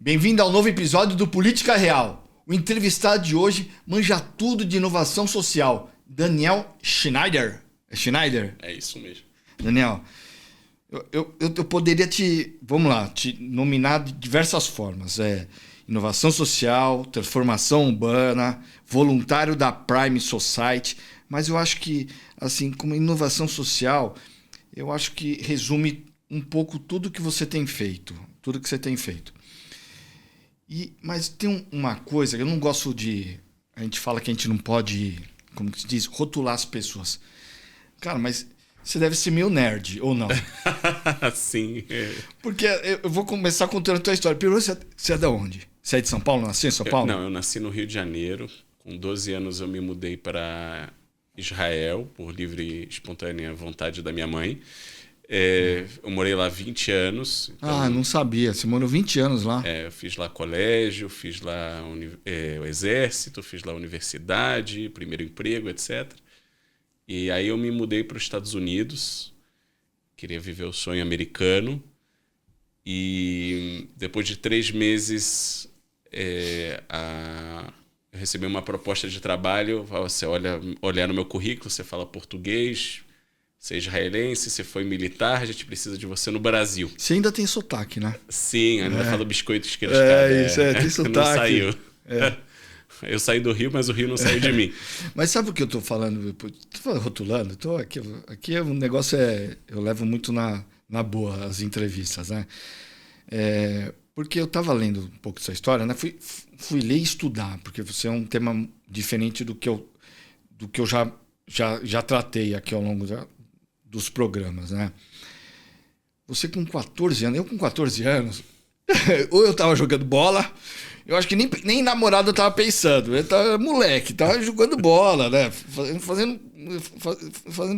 Bem-vindo ao novo episódio do Política Real. O entrevistado de hoje manja tudo de inovação social. Daniel Schneider. É Schneider? É isso mesmo. Daniel, eu poderia te nominar de diversas formas. Inovação social, transformação urbana, voluntário da Prime Society. Mas eu acho que, assim, como inovação social, eu acho que resume um pouco tudo que você tem feito. Tudo que você tem feito. Mas tem uma coisa que eu não gosto de... A gente fala que a gente não pode, como que se diz, rotular as pessoas. Cara, mas você deve ser meio nerd, ou não? Sim. Porque eu vou começar contando a tua história. Primeiro, você é de onde? Você é de São Paulo? Nasceu em São Paulo? Eu nasci no Rio de Janeiro. Com 12 anos eu me mudei para Israel, por livre e espontânea vontade da minha mãe. Eu morei lá 20 anos. Então, não sabia. Você morou 20 anos lá. Eu fiz lá colégio, fiz lá o exército, fiz lá universidade, primeiro emprego, etc. E aí eu me mudei para os Estados Unidos. Queria viver o sonho americano. E depois de 3 meses, eu recebi uma proposta de trabalho. Você olhar no meu currículo, você fala português... Você é israelense, você foi militar, a gente precisa de você no Brasil. Você ainda tem sotaque, né? Sim, ainda fala biscoitos que eles querem. Tem sotaque. Não saiu. Eu saí do Rio, mas o Rio não saiu de mim. Mas sabe o que eu tô falando? Tô rotulando. Aqui o negócio eu levo muito na boa as entrevistas, né? Porque eu tava lendo um pouco dessa história, né? Fui ler e estudar, porque você é um tema diferente do que eu já tratei aqui ao longo dos programas, né? Você com 14 anos... Eu com 14 anos... ou eu tava jogando bola... Eu acho que nem namorado eu tava pensando. Eu tava moleque, tava jogando bola, né? Fazendo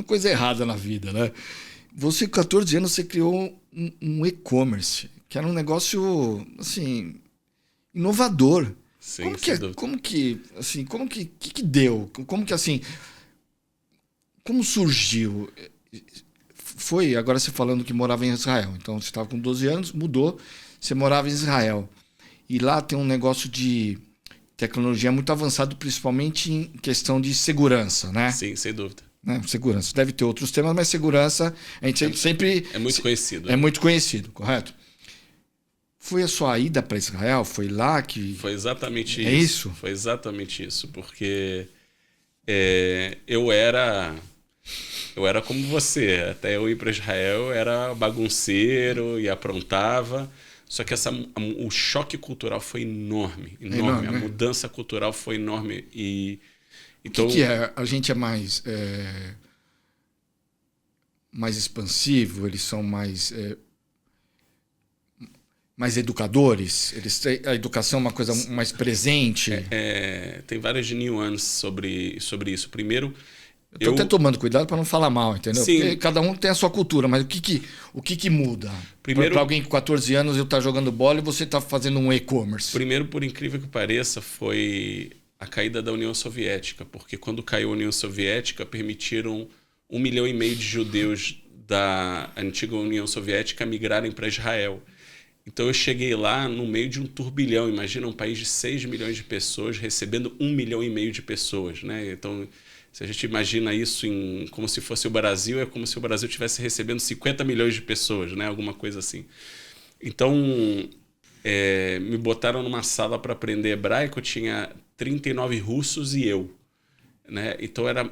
coisa errada na vida, né? Você com 14 anos, você criou um e-commerce, que era um negócio, assim, inovador. Sim, como que deu? Como surgiu? Agora você falando que morava em Israel. Então você estava com 12 anos, mudou, você morava em Israel. E lá tem um negócio de tecnologia muito avançado, principalmente em questão de segurança, né? Sim, sem dúvida. Né? Segurança. Deve ter outros temas, mas segurança a gente sempre... É muito conhecido. É muito conhecido, correto? Foi a sua ida para Israel? Foi lá que... Foi exatamente isso. É isso? Foi exatamente isso, porque eu era como você. Até eu ir para Israel, eu era bagunceiro e aprontava. Só que o choque cultural foi enorme. A mudança cultural foi enorme. Então, o que é? A gente é mais expansivo? Eles são mais educadores? A educação é uma coisa mais presente? Tem várias nuances sobre isso. Primeiro... Eu tô até tomando cuidado para não falar mal, entendeu? Sim. Porque cada um tem a sua cultura, mas o que muda? Primeiro, para alguém com 14 anos eu tá jogando bola e você tá fazendo um e-commerce. Primeiro, por incrível que pareça, foi a caída da União Soviética, porque quando caiu a União Soviética, permitiram 1,5 milhão de judeus da antiga União Soviética migrarem para Israel. Então eu cheguei lá no meio de um turbilhão. Imagina um país de 6 milhões de pessoas recebendo 1,5 milhão de pessoas, né? Então... Se a gente imagina isso como se fosse o Brasil, é como se o Brasil estivesse recebendo 50 milhões de pessoas, né? Alguma coisa assim. Então, me botaram numa sala para aprender hebraico, tinha 39 russos e eu. Né? Então, era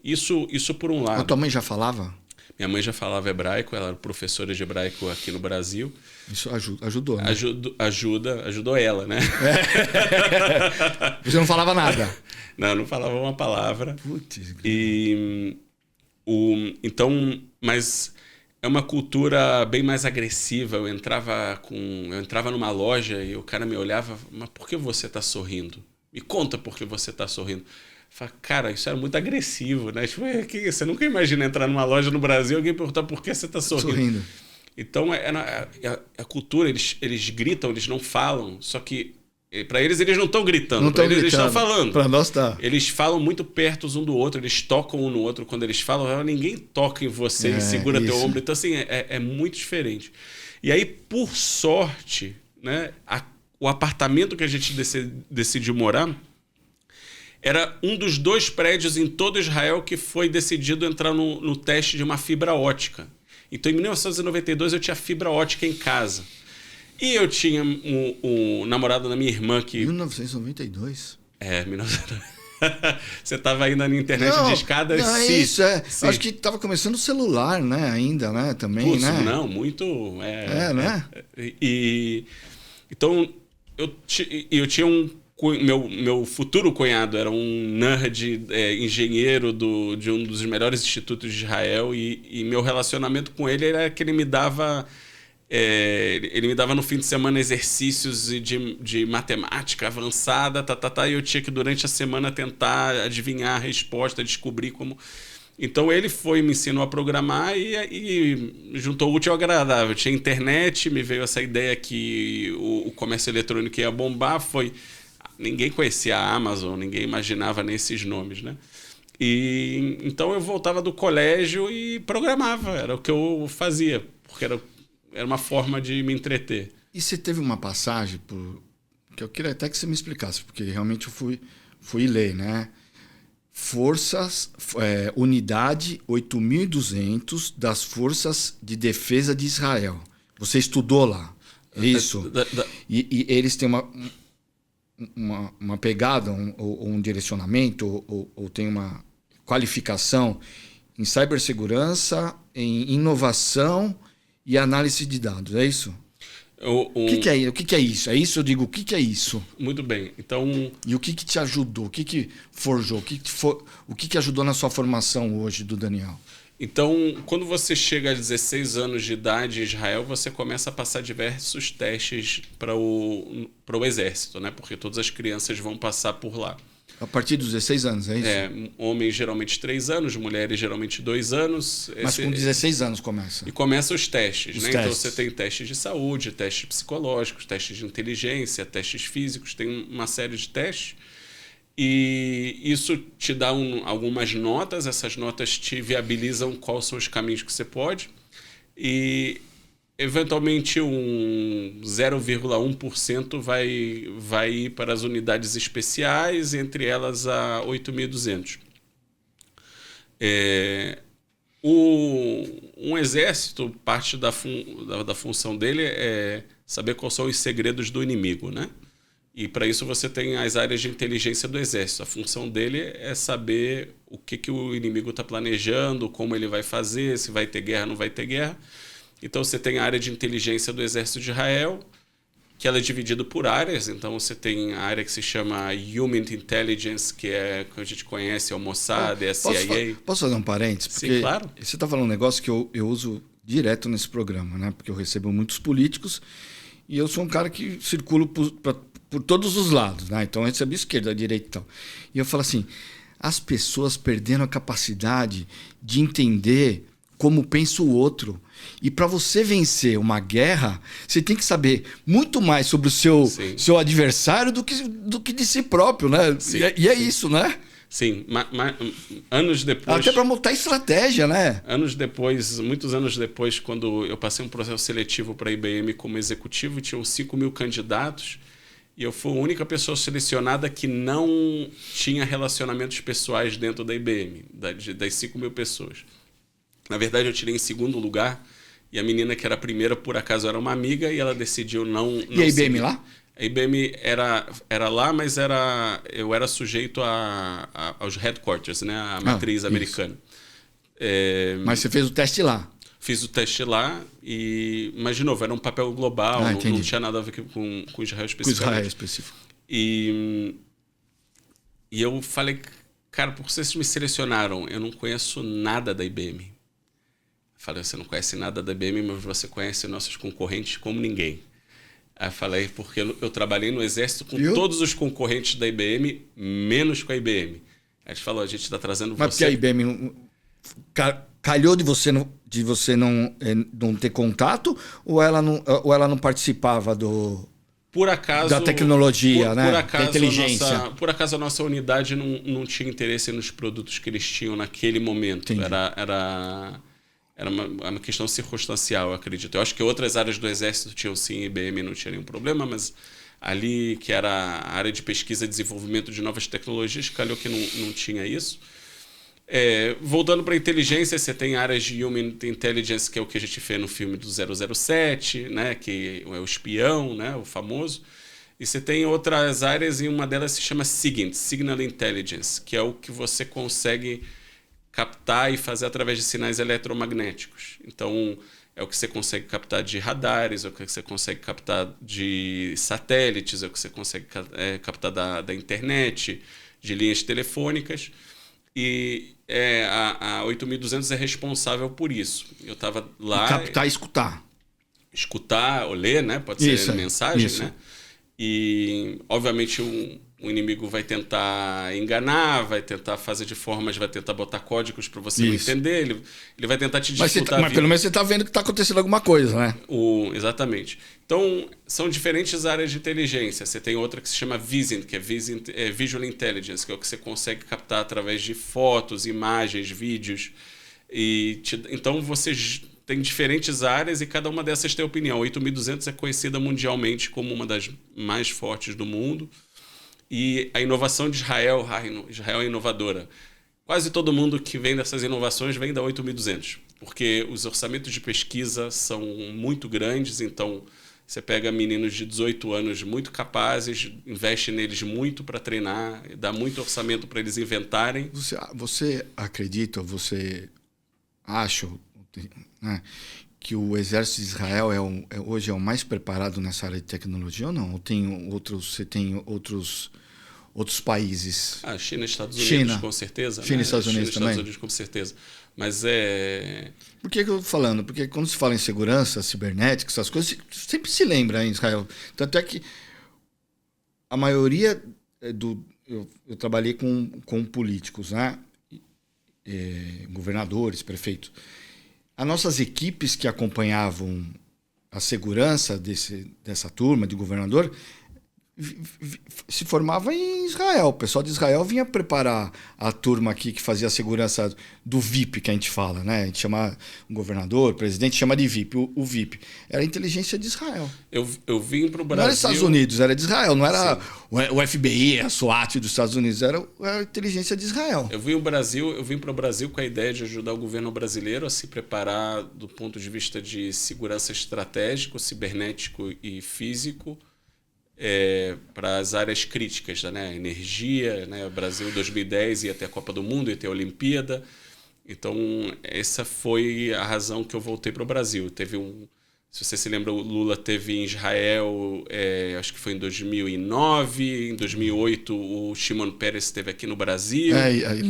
isso por um lado. A tua mãe já falava? Minha mãe já falava hebraico, ela era professora de hebraico aqui no Brasil. Isso ajudou, né? Ajudou ela, né? Você não falava nada? Não falava uma palavra. Putz. Mas é uma cultura bem mais agressiva. Eu entrava numa loja e o cara me olhava, mas por que você está sorrindo? Me conta por que você está sorrindo. Fala, cara, isso era muito agressivo, né? Tipo, você nunca imagina entrar numa loja no Brasil e alguém perguntar por que você está sorrindo. Então, a cultura, eles gritam, eles não falam, só que para eles não estão gritando, eles estão falando. Para nós tá. Eles falam muito perto um do outro, eles tocam um no outro. Quando eles falam, ninguém toca em você e segura teu ombro. Então, assim, é muito diferente. E aí, por sorte, né? O apartamento que a gente decidiu morar era um dos 2 prédios em todo Israel que foi decidido entrar no teste de uma fibra ótica. Então, em 1992, eu tinha fibra ótica em casa. E eu tinha um namorado da minha irmã que... 1992? 1992. Você estava ainda na internet de escada? Não, sim, isso, é. Sim. Acho que estava começando o celular, né? Ainda, né? Também, Putz, né? Não, muito... né? Então, eu tinha meu futuro cunhado era um nerd engenheiro de um dos melhores institutos de Israel e meu relacionamento com ele era que ele me dava no fim de semana exercícios de matemática avançada, e eu tinha que durante a semana tentar adivinhar a resposta, descobrir como... Então ele me ensinou a programar e juntou o útil ao agradável. Tinha internet, me veio essa ideia que o comércio eletrônico ia bombar, ninguém conhecia a Amazon, ninguém imaginava nem esses nomes, né? E então eu voltava do colégio e programava, era o que eu fazia, porque era uma forma de me entreter. E você teve uma passagem que eu queria até que você me explicasse, porque realmente eu fui ler, né? Unidade 8.200 das Forças de Defesa de Israel. Você estudou lá, é isso? E eles têm uma pegada, um direcionamento, ou tem uma qualificação em cibersegurança, em inovação e análise de dados, é isso? O que é isso? É isso, eu digo, o que é isso? Muito bem, então... E o que te ajudou? O que forjou? O que ajudou na sua formação hoje do Daniel? Então, quando você chega a 16 anos de idade em Israel, você começa a passar diversos testes para o exército, né? Porque todas as crianças vão passar por lá. A partir dos 16 anos, é isso? Homens geralmente 3 anos, mulheres geralmente 2 anos. Mas com 16 anos começa. E começam os testes, né? Testes. Então você tem testes de saúde, testes psicológicos, testes de inteligência, testes físicos, tem uma série de testes. E isso te dá algumas notas, essas notas te viabilizam quais são os caminhos que você pode. E eventualmente 0,1% vai ir para as unidades especiais, entre elas a 8.200. Um exército, parte da função dele é saber quais são os segredos do inimigo, né? E para isso você tem as áreas de inteligência do exército. A função dele é saber o que o inimigo está planejando, como ele vai fazer, se vai ter guerra ou não vai ter guerra. Então você tem a área de inteligência do Exército de Israel, que ela é dividida por áreas. Então você tem a área que se chama Human Intelligence, que a gente conhece, é o Mossad, é a CIA. Posso fazer um parênteses? Porque sim, claro. Você está falando um negócio que eu uso direto nesse programa, né? Porque eu recebo muitos políticos e eu sou um cara que circulo por todos os lados, né? Então eu recebo esquerda, direita e tal. E eu falo assim, as pessoas perderam a capacidade de entender como pensa o outro. E para você vencer uma guerra, você tem que saber muito mais sobre o seu adversário do que de si próprio, né? Sim, e é isso, né? Sim, anos depois... Até para montar estratégia, né? Muitos anos depois, quando eu passei um processo seletivo para a IBM como executivo, tinham 5.000 candidatos e eu fui a única pessoa selecionada que não tinha relacionamentos pessoais dentro da IBM, das 5.000 pessoas. Na verdade, eu tirei em segundo lugar e a menina que era a primeira, por acaso, era uma amiga e ela decidiu não E a IBM seguir. lá? A IBM era lá, mas eu era sujeito aos headquarters, né? A matriz americana. Mas você fez o teste lá? Fiz o teste lá, mas, de novo, era um papel global, não tinha nada a ver com Israel especificamente. Com Israel específico. E eu falei, cara, por que vocês me selecionaram? Eu não conheço nada da IBM. Falei, você não conhece nada da IBM, mas você conhece nossos concorrentes como ninguém. Aí falei, porque eu trabalhei no Exército com todos os concorrentes da IBM, menos com a IBM. Aí a gente falou, a gente está trazendo mas você... Mas porque a IBM calhou de você não ter contato ou ela não participava por acaso, da tecnologia, né? Por acaso, da inteligência? Por acaso a nossa unidade não tinha interesse nos produtos que eles tinham naquele momento. era uma questão circunstancial, eu acredito. Eu acho que outras áreas do Exército tinham sim, IBM não tinha nenhum problema, mas ali, que era a área de pesquisa e desenvolvimento de novas tecnologias, calhou que não tinha isso. Voltando para a inteligência, você tem áreas de Human Intelligence, que é o que a gente vê no filme do 007, né, que é o espião, né, o famoso. E você tem outras áreas, e uma delas se chama SIGINT, Signal Intelligence, que é o que você consegue captar e fazer através de sinais eletromagnéticos. Então, é o que você consegue captar de radares, é o que você consegue captar de satélites, é o que você consegue captar da internet, de linhas telefônicas. E a 8200 é responsável por isso. Eu estava lá... Captar e escutar. Escutar ou ler, né? Pode ser mensagem, isso. né? E, obviamente, o inimigo vai tentar enganar, vai tentar fazer de formas, vai tentar botar códigos para você não entender, ele vai tentar te disputar. Mas pelo menos você está vendo que está acontecendo alguma coisa, né? Exatamente. Então, são diferentes áreas de inteligência. Você tem outra que se chama VISINT, que é Visual Intelligence, que é o que você consegue captar através de fotos, imagens, vídeos. Então, você tem diferentes áreas e cada uma dessas tem opinião. A 8200 é conhecida mundialmente como uma das mais fortes do mundo. E a inovação de Israel é inovadora. Quase todo mundo que vem dessas inovações vem da 8200, porque os orçamentos de pesquisa são muito grandes, então você pega meninos de 18 anos muito capazes, investe neles muito para treinar, dá muito orçamento para eles inventarem. Você acredita, você acha, né, que o exército de Israel hoje é o mais preparado nessa área de tecnologia ou não? Ou você tem outros países? China e Estados Unidos, com certeza. China e Estados Unidos também? Estados Unidos, com certeza. Mas Por que eu estou falando? Porque quando se fala em segurança, cibernética, essas coisas, sempre se lembra em Israel. Tanto é que a maioria eu trabalhei com políticos, né? Governadores, prefeitos. As nossas equipes que acompanhavam a segurança dessa turma de governador se formava em Israel. O pessoal de Israel vinha preparar a turma aqui que fazia a segurança do VIP, que a gente fala, né? A gente chama o governador, o presidente chama de VIP. O VIP era a inteligência de Israel. Eu vim para o Brasil... Não era Estados Unidos, era de Israel. Não era o FBI, a SWAT dos Estados Unidos. Era a inteligência de Israel. Eu vim para o Brasil com a ideia de ajudar o governo brasileiro a se preparar do ponto de vista de segurança estratégico, cibernético e físico, para as áreas críticas, né? Energia, né? O Brasil em 2010 ia ter a Copa do Mundo, ia ter a Olimpíada. Então, essa foi a razão que eu voltei para o Brasil. Se você se lembra, o Lula teve em Israel, acho que foi em 2009. Em 2008, o Shimon Peres esteve aqui no Brasil.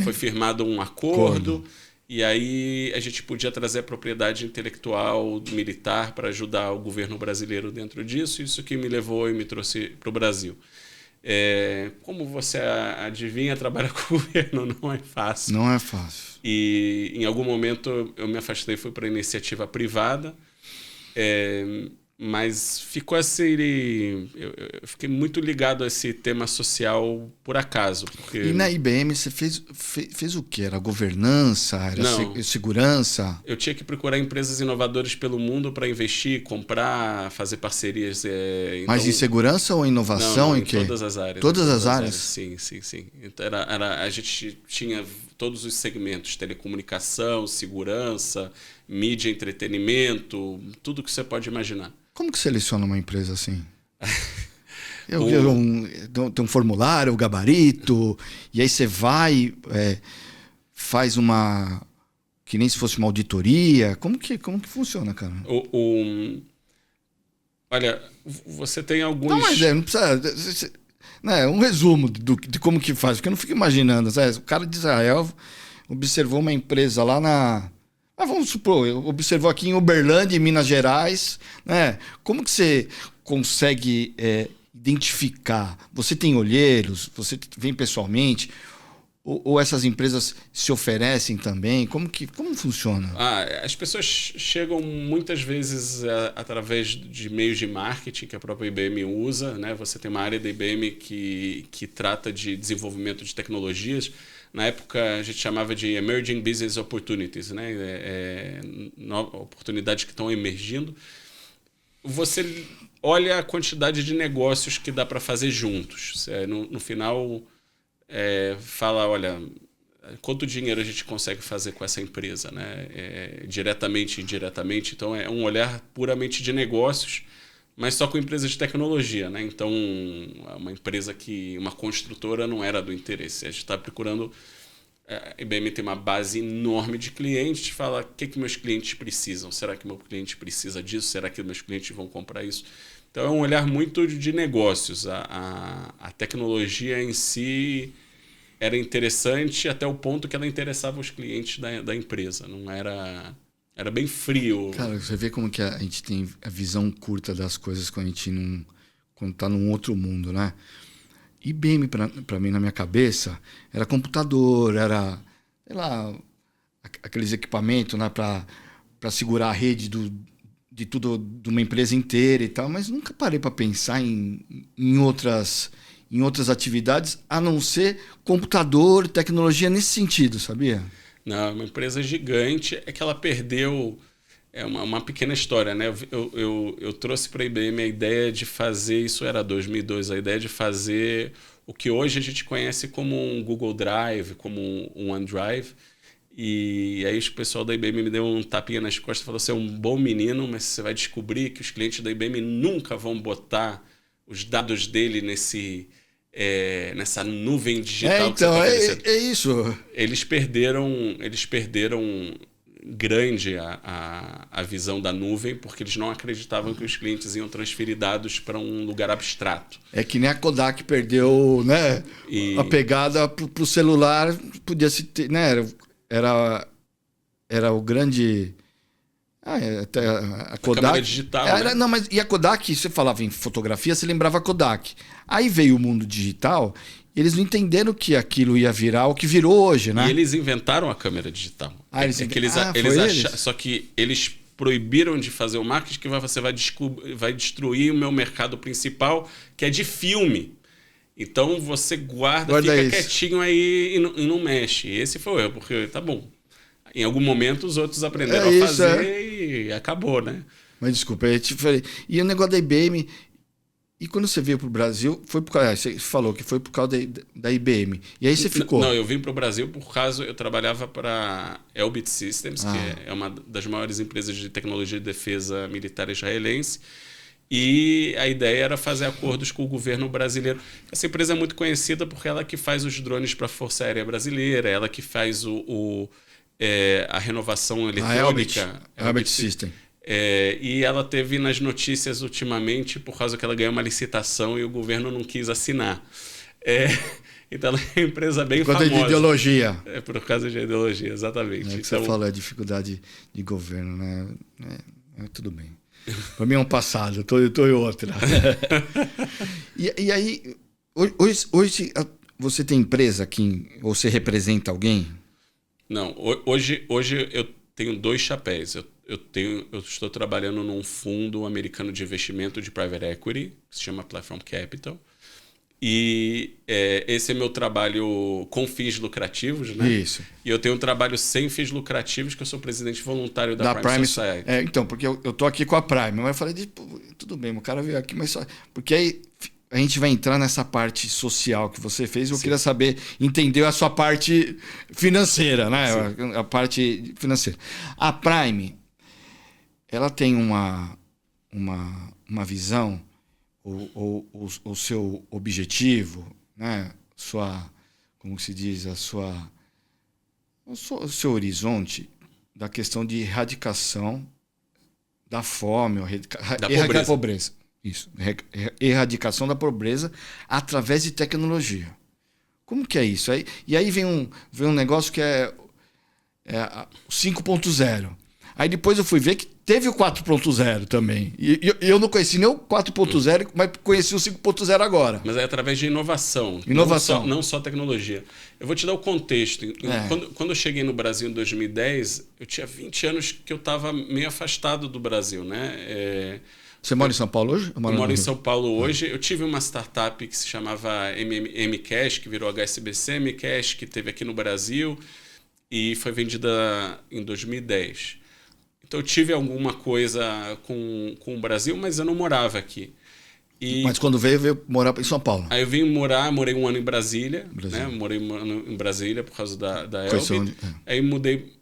Foi firmado um acordo. E aí a gente podia trazer a propriedade intelectual militar para ajudar o governo brasileiro dentro disso. Isso que me levou e me trouxe para o Brasil. Como você adivinha, trabalhar com o governo não é fácil. Não é fácil. E em algum momento eu me afastei e fui para a iniciativa privada. Mas ficou assim, eu fiquei muito ligado a esse tema social por acaso. Porque... E na IBM você fez o quê? Era governança? Era segurança? Eu tinha que procurar empresas inovadoras pelo mundo para investir, comprar, fazer parcerias. Mas em segurança ou inovação? Não, em quê? Todas as áreas. Todas as áreas? Sim. Então, a gente tinha todos os segmentos: telecomunicação, segurança, mídia, entretenimento, tudo que você pode imaginar. Como que seleciona uma empresa assim? Tem um formulário, um gabarito, e aí você vai, faz uma... que nem se fosse uma auditoria. Como que funciona, cara? Olha, você tem alguns... Não, mas não precisa... Né, um resumo de como que faz, porque eu não fico imaginando. Sabe? O cara de Israel observou uma empresa lá vamos supor, observou aqui em Uberlândia, em Minas Gerais, né? Como que você consegue identificar? Você tem olheiros? Você vem pessoalmente? Ou essas empresas se oferecem também? Como funciona? As pessoas chegam muitas vezes através de meios de marketing que a própria IBM usa, né? Você tem uma área da IBM que trata de desenvolvimento de tecnologias. Na época a gente chamava de Emerging Business Opportunities, né? Oportunidades que estão emergindo. Você olha a quantidade de negócios que dá para fazer juntos. No final, fala, olha, quanto dinheiro a gente consegue fazer com essa empresa, né? Diretamente e indiretamente. Então, é um olhar puramente de negócios, mas só com empresas de tecnologia, né? Então, uma construtora não era do interesse. A gente está procurando... A IBM tem uma base enorme de clientes, te fala o que meus clientes precisam. Será que meu cliente precisa disso? Será que meus clientes vão comprar isso? Então, é um olhar muito de negócios. A tecnologia em si era interessante até o ponto que ela interessava os clientes da empresa. Não era... Era bem frio. Cara, você vê como que a gente tem a visão curta das coisas quando a gente quando tá num outro mundo, né? IBM, para mim, na minha cabeça, era computador, era, sei lá, aqueles equipamentos, né, para segurar a rede de tudo, de uma empresa inteira e tal, mas nunca parei para pensar em outras atividades, a não ser computador, tecnologia nesse sentido, sabia? Não, é uma empresa gigante, é que ela perdeu... É uma pequena história, né? Eu trouxe para a IBM a ideia de fazer, isso era 2002, a ideia de fazer o que hoje a gente conhece como um Google Drive, como um OneDrive. E aí o pessoal da IBM me deu um tapinha nas costas e falou: você é um bom menino, mas você vai descobrir que os clientes da IBM nunca vão botar os dados dele nessa nuvem digital que você está oferecendo. É isso. Eles perderam grande a visão da nuvem, porque eles não acreditavam que os clientes iam transferir dados para um lugar abstrato. É que nem a Kodak perdeu, né, a pegada para o celular, podia se ter, né, era o grande... até a Kodak, a câmera digital, né? Não, mas e a Kodak, você falava em fotografia, você lembrava a Kodak. Aí veio o mundo digital, e eles não entenderam que aquilo ia virar o que virou hoje, né? E eles inventaram a câmera digital. Só que eles proibiram de fazer o marketing, que você vai destruir o meu mercado principal, que é de filme. Então você guarda fica quietinho aí e não mexe. E esse foi o erro, porque tá bom. Em algum momento os outros aprenderam a fazer e acabou, né? Mas desculpa, eu te falei. E o negócio da IBM... E quando você veio para o Brasil, foi por causa... Você falou que foi por causa da IBM. E aí você ficou... Não, eu vim para o Brasil por causa... Eu trabalhava para a Elbit Systems, que é uma das maiores empresas de tecnologia de defesa militar israelense. E a ideia era fazer acordos com o governo brasileiro. Essa empresa é muito conhecida porque ela que faz os drones para a Força Aérea Brasileira, ela que faz a renovação eletrônica. A Elbit Systems. E ela teve nas notícias ultimamente por causa que ela ganhou uma licitação e o governo não quis assinar. Então ela é uma empresa bem famosa. Por causa de ideologia. Por causa de ideologia, exatamente. Que você falou, a dificuldade de governo, né? Tudo bem. Para mim é um passado, eu tô em outra. E aí, hoje você tem empresa aqui, ou você representa alguém? Não, hoje eu tenho 2 chapéus. Eu estou trabalhando num fundo americano de investimento de private equity, que se chama Platform Capital. E esse é meu trabalho com fins lucrativos, né? Isso. E eu tenho um trabalho sem fins lucrativos, que eu sou presidente voluntário da Prime Society. Então, porque eu tô aqui com a Prime. Mas eu falei, tudo bem, o cara veio aqui, mas só... Porque aí a gente vai entrar nessa parte social que você fez. Eu queria saber, entender a sua parte financeira, né? Sim. A parte financeira. A Prime, ela tem uma visão, o seu objetivo, né? Como se diz, o seu horizonte da questão de erradicação da fome, da pobreza. Isso, erradicação da pobreza através de tecnologia. Como que é isso? E aí vem um negócio que é 5.0. Aí depois eu fui ver que teve o 4.0 também. E eu não conheci nem o 4.0, mas conheci o 5.0 agora. Mas é através de inovação. Inovação. Não só tecnologia. Eu vou te dar o contexto. Quando eu cheguei no Brasil em 2010, eu tinha 20 anos que eu estava meio afastado do Brasil, né? Você mora em São Paulo hoje? Eu moro em São Paulo hoje. Eu tive uma startup que se chamava Mcash, que virou HSBC Mcash, que teve aqui no Brasil e foi vendida em 2010. Então eu tive alguma coisa com o Brasil, mas eu não morava aqui. Mas quando veio morar em São Paulo? Aí eu vim morei um ano em Brasília. Né? Morei um ano em Brasília por causa da Elbit. Aí mudei.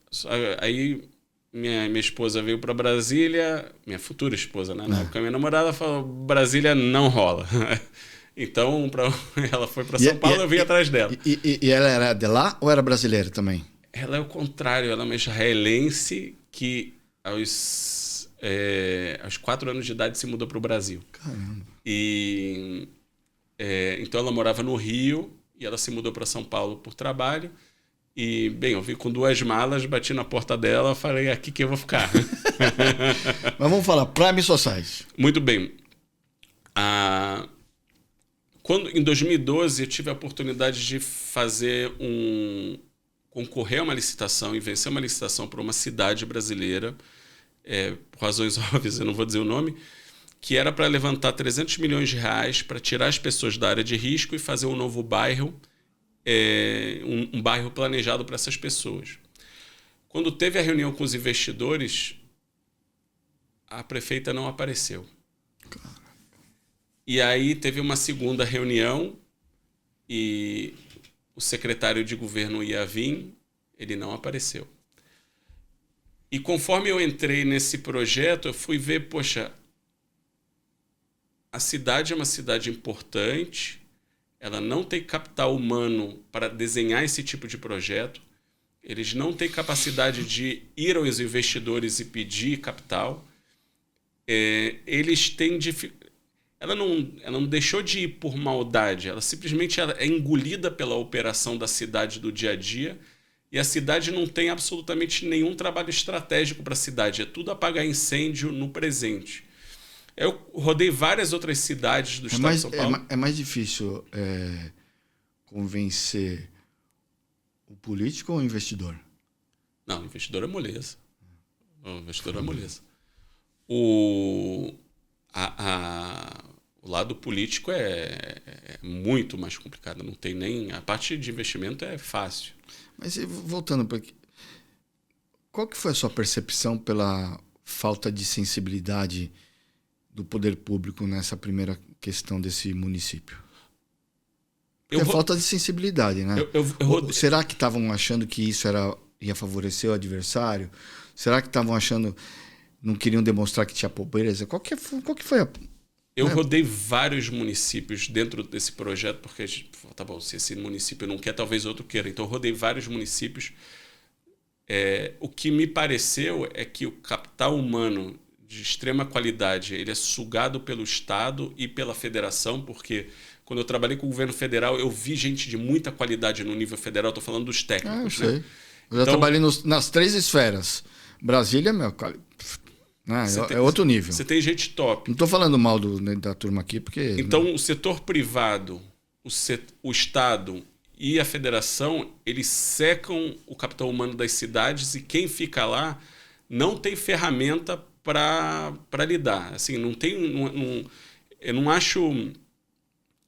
Aí minha esposa veio para Brasília, minha futura esposa, né? Na época minha namorada falou: Brasília não rola. Então ela foi para São Paulo, eu vim atrás dela. E ela era de lá ou era brasileira também? Ela é o contrário, ela é uma israelense que aos 4 anos de idade se mudou para o Brasil. Caramba. Então ela morava no Rio e ela se mudou para São Paulo por trabalho. E, bem, eu vim com 2 malas, bati na porta dela, falei: aqui que eu vou ficar. Mas vamos falar, Prime Society. Muito bem. Em 2012 eu tive a oportunidade de concorrer a uma licitação e vencer uma licitação para uma cidade brasileira, por razões óbvias, eu não vou dizer o nome, que era para levantar 300 milhões de reais para tirar as pessoas da área de risco e fazer um novo bairro, um bairro planejado para essas pessoas. Quando teve a reunião com os investidores, a prefeita não apareceu. E aí teve uma segunda reunião e o secretário de governo ia vir, ele não apareceu. E conforme eu entrei nesse projeto, eu fui ver, poxa, a cidade é uma cidade importante, ela não tem capital humano para desenhar esse tipo de projeto, eles não têm capacidade de ir aos investidores e pedir capital, eles têm ela não deixou de ir por maldade, ela simplesmente é engolida pela operação da cidade do dia a dia, e a cidade não tem absolutamente nenhum trabalho estratégico para a cidade, é tudo apagar incêndio no presente. Eu rodei várias outras cidades do estado de São Paulo. É mais difícil convencer o político ou o investidor? Não, o investidor é moleza. O investidor é moleza. O lado político é muito mais complicado. Não tem nem... A parte de investimento é fácil. Mas voltando para aqui, qual que foi a sua percepção pela falta de sensibilidade do poder público nessa primeira questão desse município? É falta de sensibilidade, né? Será que estavam achando que isso ia favorecer o adversário? Será que estavam achando... não queriam demonstrar que tinha pobreza? Qual que foi a... Eu rodei vários municípios dentro desse projeto, porque, tá bom, se esse município não quer, talvez outro queira. Então, eu rodei vários municípios. O que me pareceu é que o capital humano de extrema qualidade, ele é sugado pelo Estado e pela Federação, porque quando eu trabalhei com o governo federal, eu vi gente de muita qualidade no nível federal, estou falando dos técnicos. Eu sei. Eu já trabalhei nas 3 esferas. Brasília, é outro nível. Você tem gente top. Não estou falando mal da turma aqui, porque... Então, o setor privado, o Estado e a Federação, eles secam o capital humano das cidades e quem fica lá não tem ferramenta para lidar. Assim, não tem... eu não acho...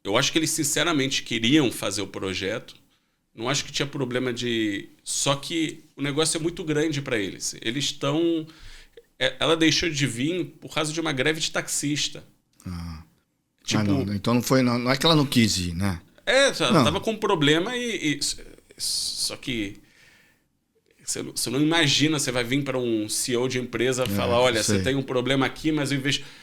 Eu acho que eles sinceramente queriam fazer o projeto. Não acho que tinha problema de... Só que o negócio é muito grande para eles. Eles estão... Ela deixou de vir por causa de uma greve de taxista. Então não é que ela não quis ir, né? Ela estava com um problema só que você não imagina, você vai vir para um CEO de empresa falar, olha, você tem um problema aqui, mas o investimento...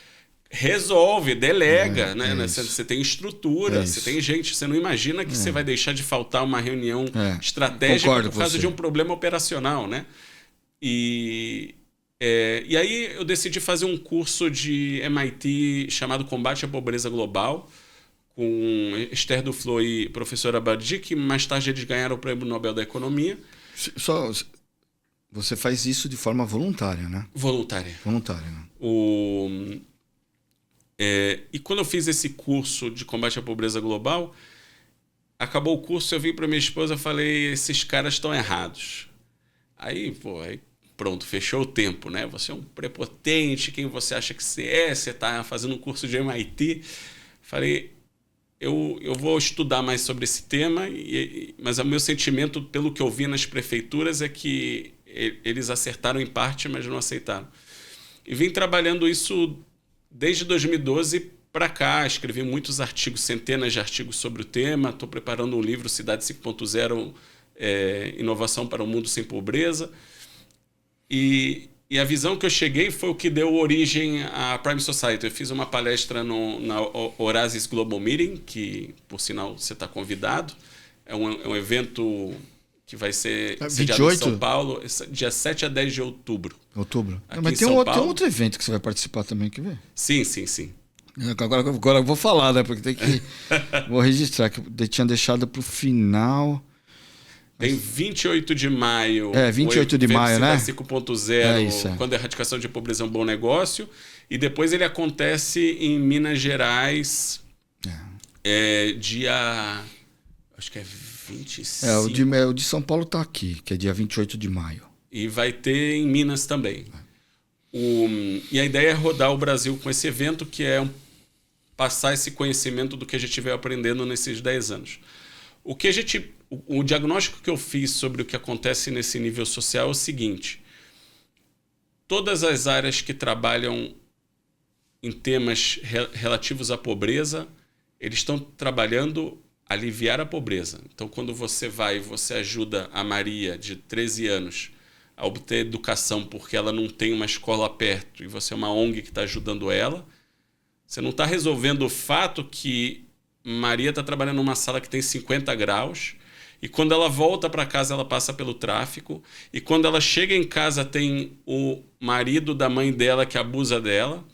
Resolve, delega, né? Você tem estrutura, você tem gente. Você não imagina que você vai deixar de faltar uma reunião estratégica por causa de um problema operacional, né? E aí eu decidi fazer um curso de MIT chamado Combate à Pobreza Global, com Esther Duflo e professora Badi, que mais tarde eles ganharam o Prêmio Nobel da Economia. Você faz isso de forma voluntária, né? Voluntária. Voluntária, né? E quando eu fiz esse curso de combate à pobreza global, acabou o curso, eu vim para minha esposa e falei, esses caras estão errados. Aí pronto, fechou o tempo, né? Você é um prepotente, quem você acha que você é? Você está fazendo um curso de MIT. Falei, eu vou estudar mais sobre esse tema, mas o meu sentimento, pelo que eu vi nas prefeituras, é que eles acertaram em parte, mas não aceitaram. E vim trabalhando isso desde 2012 para cá, escrevi muitos artigos, centenas de artigos sobre o tema, estou preparando um livro, Cidade 5.0, Inovação para um Mundo Sem Pobreza. E a visão que eu cheguei foi o que deu origem à Prime Society. Eu fiz uma palestra na Horasis Global Meeting, que, por sinal, você está convidado. É um evento que vai ser sediado em São Paulo, dia 7 a 10 de outubro. Mas tem um outro evento que você vai participar também, quer ver? Sim. Agora eu vou falar, né? Porque tem que... Vou registrar, que eu tinha deixado para o final... Tem 28 de maio. 28 de maio, né? 5.0, quando a erradicação de pobreza é um bom negócio. E depois ele acontece em Minas Gerais, dia... Acho que é 25. O de São Paulo está aqui, que é dia 28 de maio. E vai ter em Minas também. E a ideia é rodar o Brasil com esse evento, que é passar esse conhecimento do que a gente veio aprendendo nesses 10 anos. O diagnóstico que eu fiz sobre o que acontece nesse nível social é o seguinte: todas as áreas que trabalham em temas relativos à pobreza, eles estão trabalhando aliviar a pobreza. Então, quando você ajuda a Maria, de 13 anos, a obter educação porque ela não tem uma escola perto e você é uma ONG que está ajudando ela, você não está resolvendo o fato que Maria está trabalhando numa sala que tem 50 graus, e quando ela volta para casa ela passa pelo tráfico, e quando ela chega em casa tem o marido da mãe dela que abusa dela,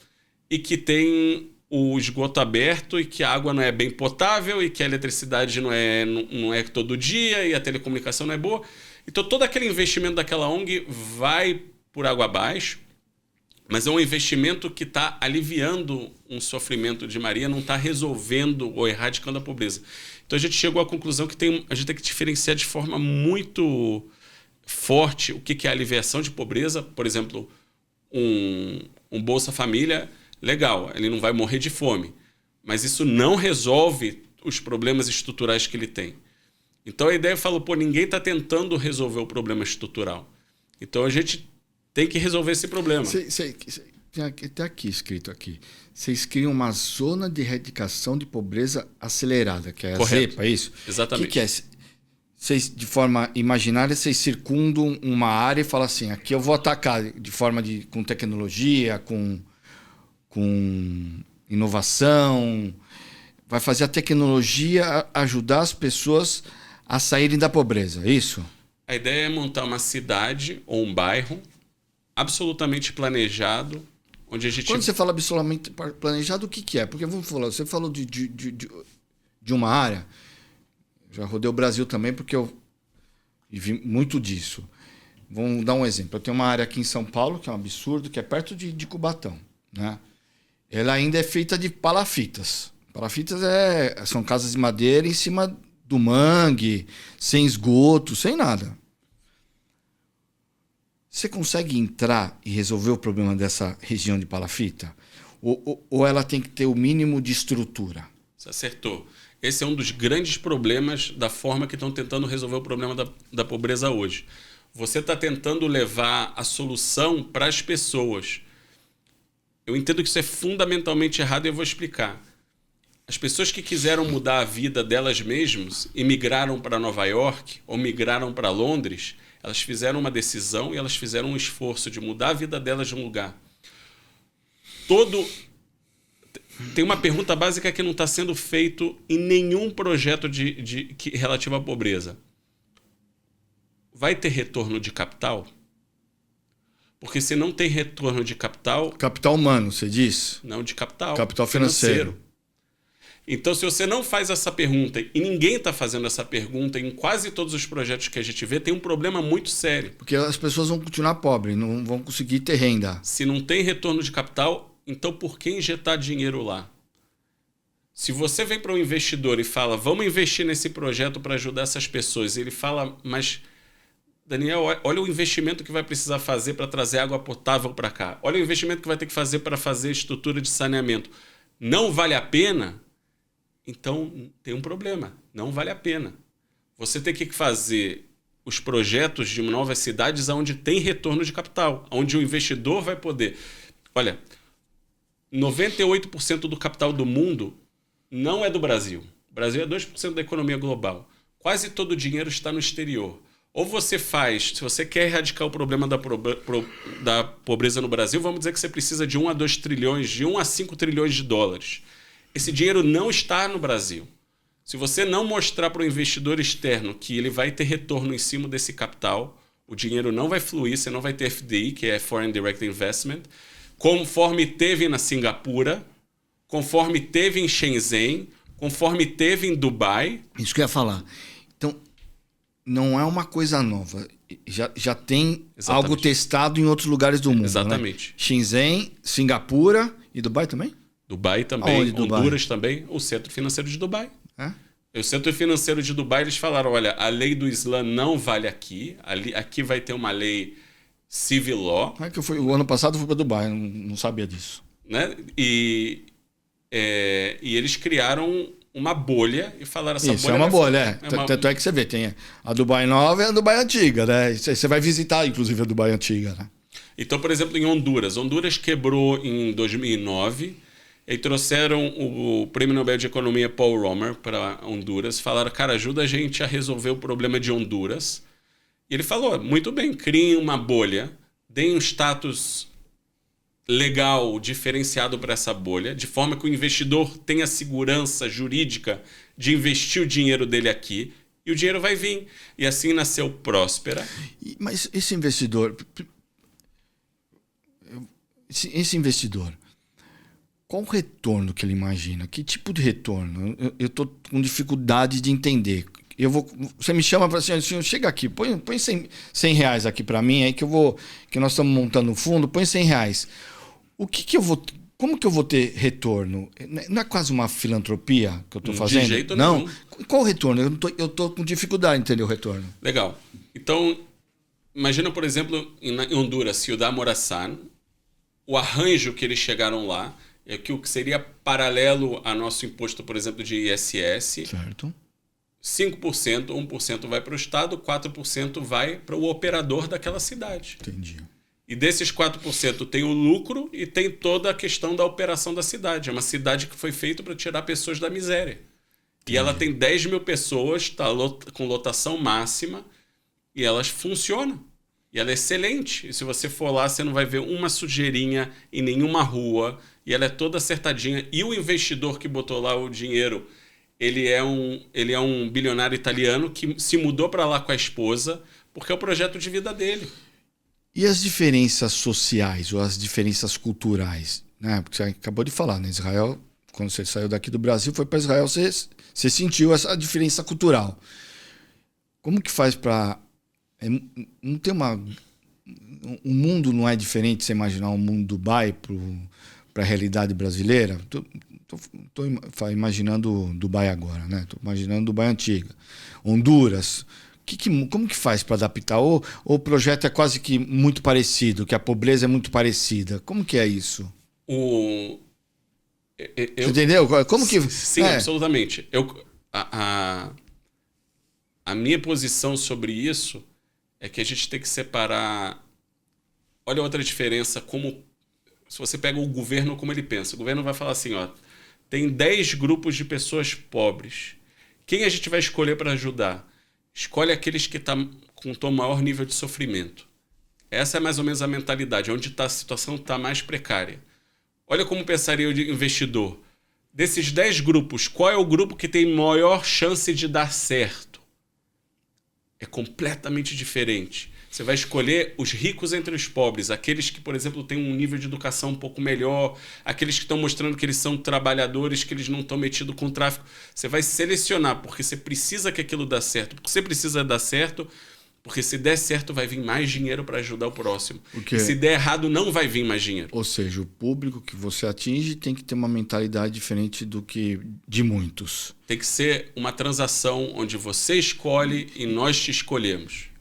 e que tem o esgoto aberto, e que a água não é bem potável, e que a eletricidade não é todo dia, e a telecomunicação não é boa. Então todo aquele investimento daquela ONG vai por água abaixo, mas é um investimento que está aliviando um sofrimento de Maria, não está resolvendo ou erradicando a pobreza. Então a gente chegou à conclusão que a gente tem que diferenciar de forma muito forte o que é a aliviação de pobreza. Por exemplo, um Bolsa Família, legal, ele não vai morrer de fome, mas isso não resolve os problemas estruturais que ele tem. Então a ideia falou, ninguém está tentando resolver o problema estrutural. Então a gente tem que resolver esse problema. Tem aqui escrito aqui. Vocês criam uma zona de erradicação de pobreza acelerada, que é a ZEPA, é isso? Exatamente. O que é? Vocês, de forma imaginária, vocês circundam uma área e falam assim, aqui eu vou atacar de forma com tecnologia, com inovação, vai fazer a tecnologia ajudar as pessoas a saírem da pobreza, é isso? A ideia é montar uma cidade ou um bairro absolutamente planejado, onde a gente... Quando você fala absolutamente planejado, o que é? Porque vamos falar, você falou de uma área, já rodei o Brasil também, porque eu vi muito disso. Vamos dar um exemplo. Eu tenho uma área aqui em São Paulo, que é um absurdo, que é perto de Cubatão, né? Ela ainda é feita de palafitas. Palafitas são casas de madeira em cima do mangue, sem esgoto, sem nada. Você consegue entrar e resolver o problema dessa região de palafita? Ou ela tem que ter o mínimo de estrutura? Você acertou. Esse é um dos grandes problemas da forma que estão tentando resolver o problema da pobreza hoje. Você está tentando levar a solução para as pessoas. Eu entendo que isso é fundamentalmente errado e eu vou explicar. As pessoas que quiseram mudar a vida delas mesmas e migraram para Nova York ou migraram para Londres, elas fizeram uma decisão e elas fizeram um esforço de mudar a vida delas de um lugar. Tem uma pergunta básica que não está sendo feito em nenhum projeto relativo à pobreza. Vai ter retorno de capital? Porque se não tem retorno de capital... Capital humano, você diz? Não, de capital. Capital financeiro. Então, se você não faz essa pergunta, e ninguém está fazendo essa pergunta em quase todos os projetos que a gente vê, tem um problema muito sério. Porque as pessoas vão continuar pobres, não vão conseguir ter renda. Se não tem retorno de capital, então por que injetar dinheiro lá? Se você vem para um investidor e fala, vamos investir nesse projeto para ajudar essas pessoas, e ele fala, mas Daniel, olha o investimento que vai precisar fazer para trazer água potável para cá. Olha o investimento que vai ter que fazer para fazer estrutura de saneamento. Não vale a pena? Então tem um problema. Não vale a pena. Você tem que fazer os projetos de novas cidades onde tem retorno de capital, onde o investidor vai poder... Olha, 98% do capital do mundo não é do Brasil. O Brasil é 2% da economia global. Quase todo o dinheiro está no exterior. Ou você faz, se você quer erradicar o problema da pobreza no Brasil, vamos dizer que você precisa de 1 a 2 trilhões, de 1 a 5 trilhões de dólares. Esse dinheiro não está no Brasil. Se você não mostrar para o investidor externo que ele vai ter retorno em cima desse capital, o dinheiro não vai fluir, você não vai ter FDI, que é Foreign Direct Investment, conforme teve na Singapura, conforme teve em Shenzhen, conforme teve em Dubai. Isso que eu ia falar. Então, não é uma coisa nova. Já tem algo testado em outros lugares do mundo. Exatamente. Né? Shenzhen, Singapura e Dubai também? Dubai também, Aonde, Dubai? Honduras também, o Centro Financeiro de Dubai. É? O Centro Financeiro de Dubai, eles falaram, olha, a lei do Islã não vale aqui, aqui vai ter uma lei civil law. É que o ano passado eu fui para Dubai, não sabia disso. Né? E eles criaram uma bolha e falaram essa Isso, bolha... é uma bolha, Tanto é que você vê, tem a Dubai nova e a Dubai antiga, né? Você vai visitar, inclusive, a Dubai antiga, né? Então, por exemplo, em Honduras. Honduras quebrou em 2009... E trouxeram o Prêmio Nobel de Economia Paul Romer para Honduras. Falaram, cara, ajuda a gente a resolver o problema de Honduras. E ele falou, muito bem, criem uma bolha, deem um status legal diferenciado para essa bolha, de forma que o investidor tenha segurança jurídica de investir o dinheiro dele aqui, e o dinheiro vai vir. E assim nasceu Próspera. Mas esse investidor... Esse investidor... Qual o retorno que ele imagina? Que tipo de retorno? Eu estou com dificuldade de entender. Você me chama para assim, chega aqui, põe 100 reais aqui para mim, aí que nós estamos montando um fundo, põe 100 reais. Como que eu vou ter retorno? Não é quase uma filantropia que eu estou fazendo? De jeito nenhum. Não. Qual o retorno? Eu estou com dificuldade de entender o retorno. Legal. Então, imagina, por exemplo, em Honduras, Ciudad Morazán, o arranjo que eles chegaram lá, é que o que seria paralelo ao nosso imposto, por exemplo, de ISS. Certo. 5%, 1% vai para o Estado, 4% vai para o operador daquela cidade. Entendi. E desses 4% tem o lucro e tem toda a questão da operação da cidade. É uma cidade que foi feita para tirar pessoas da miséria. E ela tem 10 mil pessoas, está com lotação máxima, e elas funcionam. E ela é excelente. E se você for lá, você não vai ver uma sujeirinha em nenhuma rua. E ela é toda acertadinha. E o investidor que botou lá o dinheiro, ele é um bilionário italiano que se mudou para lá com a esposa, porque é o projeto de vida dele. E as diferenças sociais ou as diferenças culturais? Né? Porque você acabou de falar, né? Israel, quando você saiu daqui do Brasil, foi para Israel, você sentiu essa diferença cultural. Como que faz para... Não tem o mundo não é diferente se imaginar um mundo Dubai para a realidade brasileira. Tô imaginando Dubai agora, né? Tô imaginando Dubai antiga. Honduras. Como que faz para adaptar? Ou o projeto é quase que muito parecido, que a pobreza é muito parecida? Como que é isso? Você entendeu? Como que... Sim, absolutamente. A minha posição sobre isso é que a gente tem que separar... Olha outra diferença, se você pega o governo como ele pensa. O governo vai falar assim, ó, tem 10 grupos de pessoas pobres. Quem a gente vai escolher para ajudar? Escolhe aqueles que estão com o maior nível de sofrimento. Essa é mais ou menos a mentalidade, onde a situação está mais precária. Olha como pensaria o investidor. Desses 10 grupos, qual é o grupo que tem maior chance de dar certo? É completamente diferente. Você vai escolher os ricos entre os pobres, aqueles que, por exemplo, têm um nível de educação um pouco melhor, aqueles que estão mostrando que eles são trabalhadores, que eles não estão metidos com tráfico. Você vai selecionar, porque você precisa que aquilo dê certo. Porque você precisa dar certo, porque se der certo vai vir mais dinheiro para ajudar o próximo. E se der errado, não vai vir mais dinheiro. Ou seja, o público que você atinge tem que ter uma mentalidade diferente do que de muitos. Tem que ser uma transação onde você escolhe e nós te escolhemos.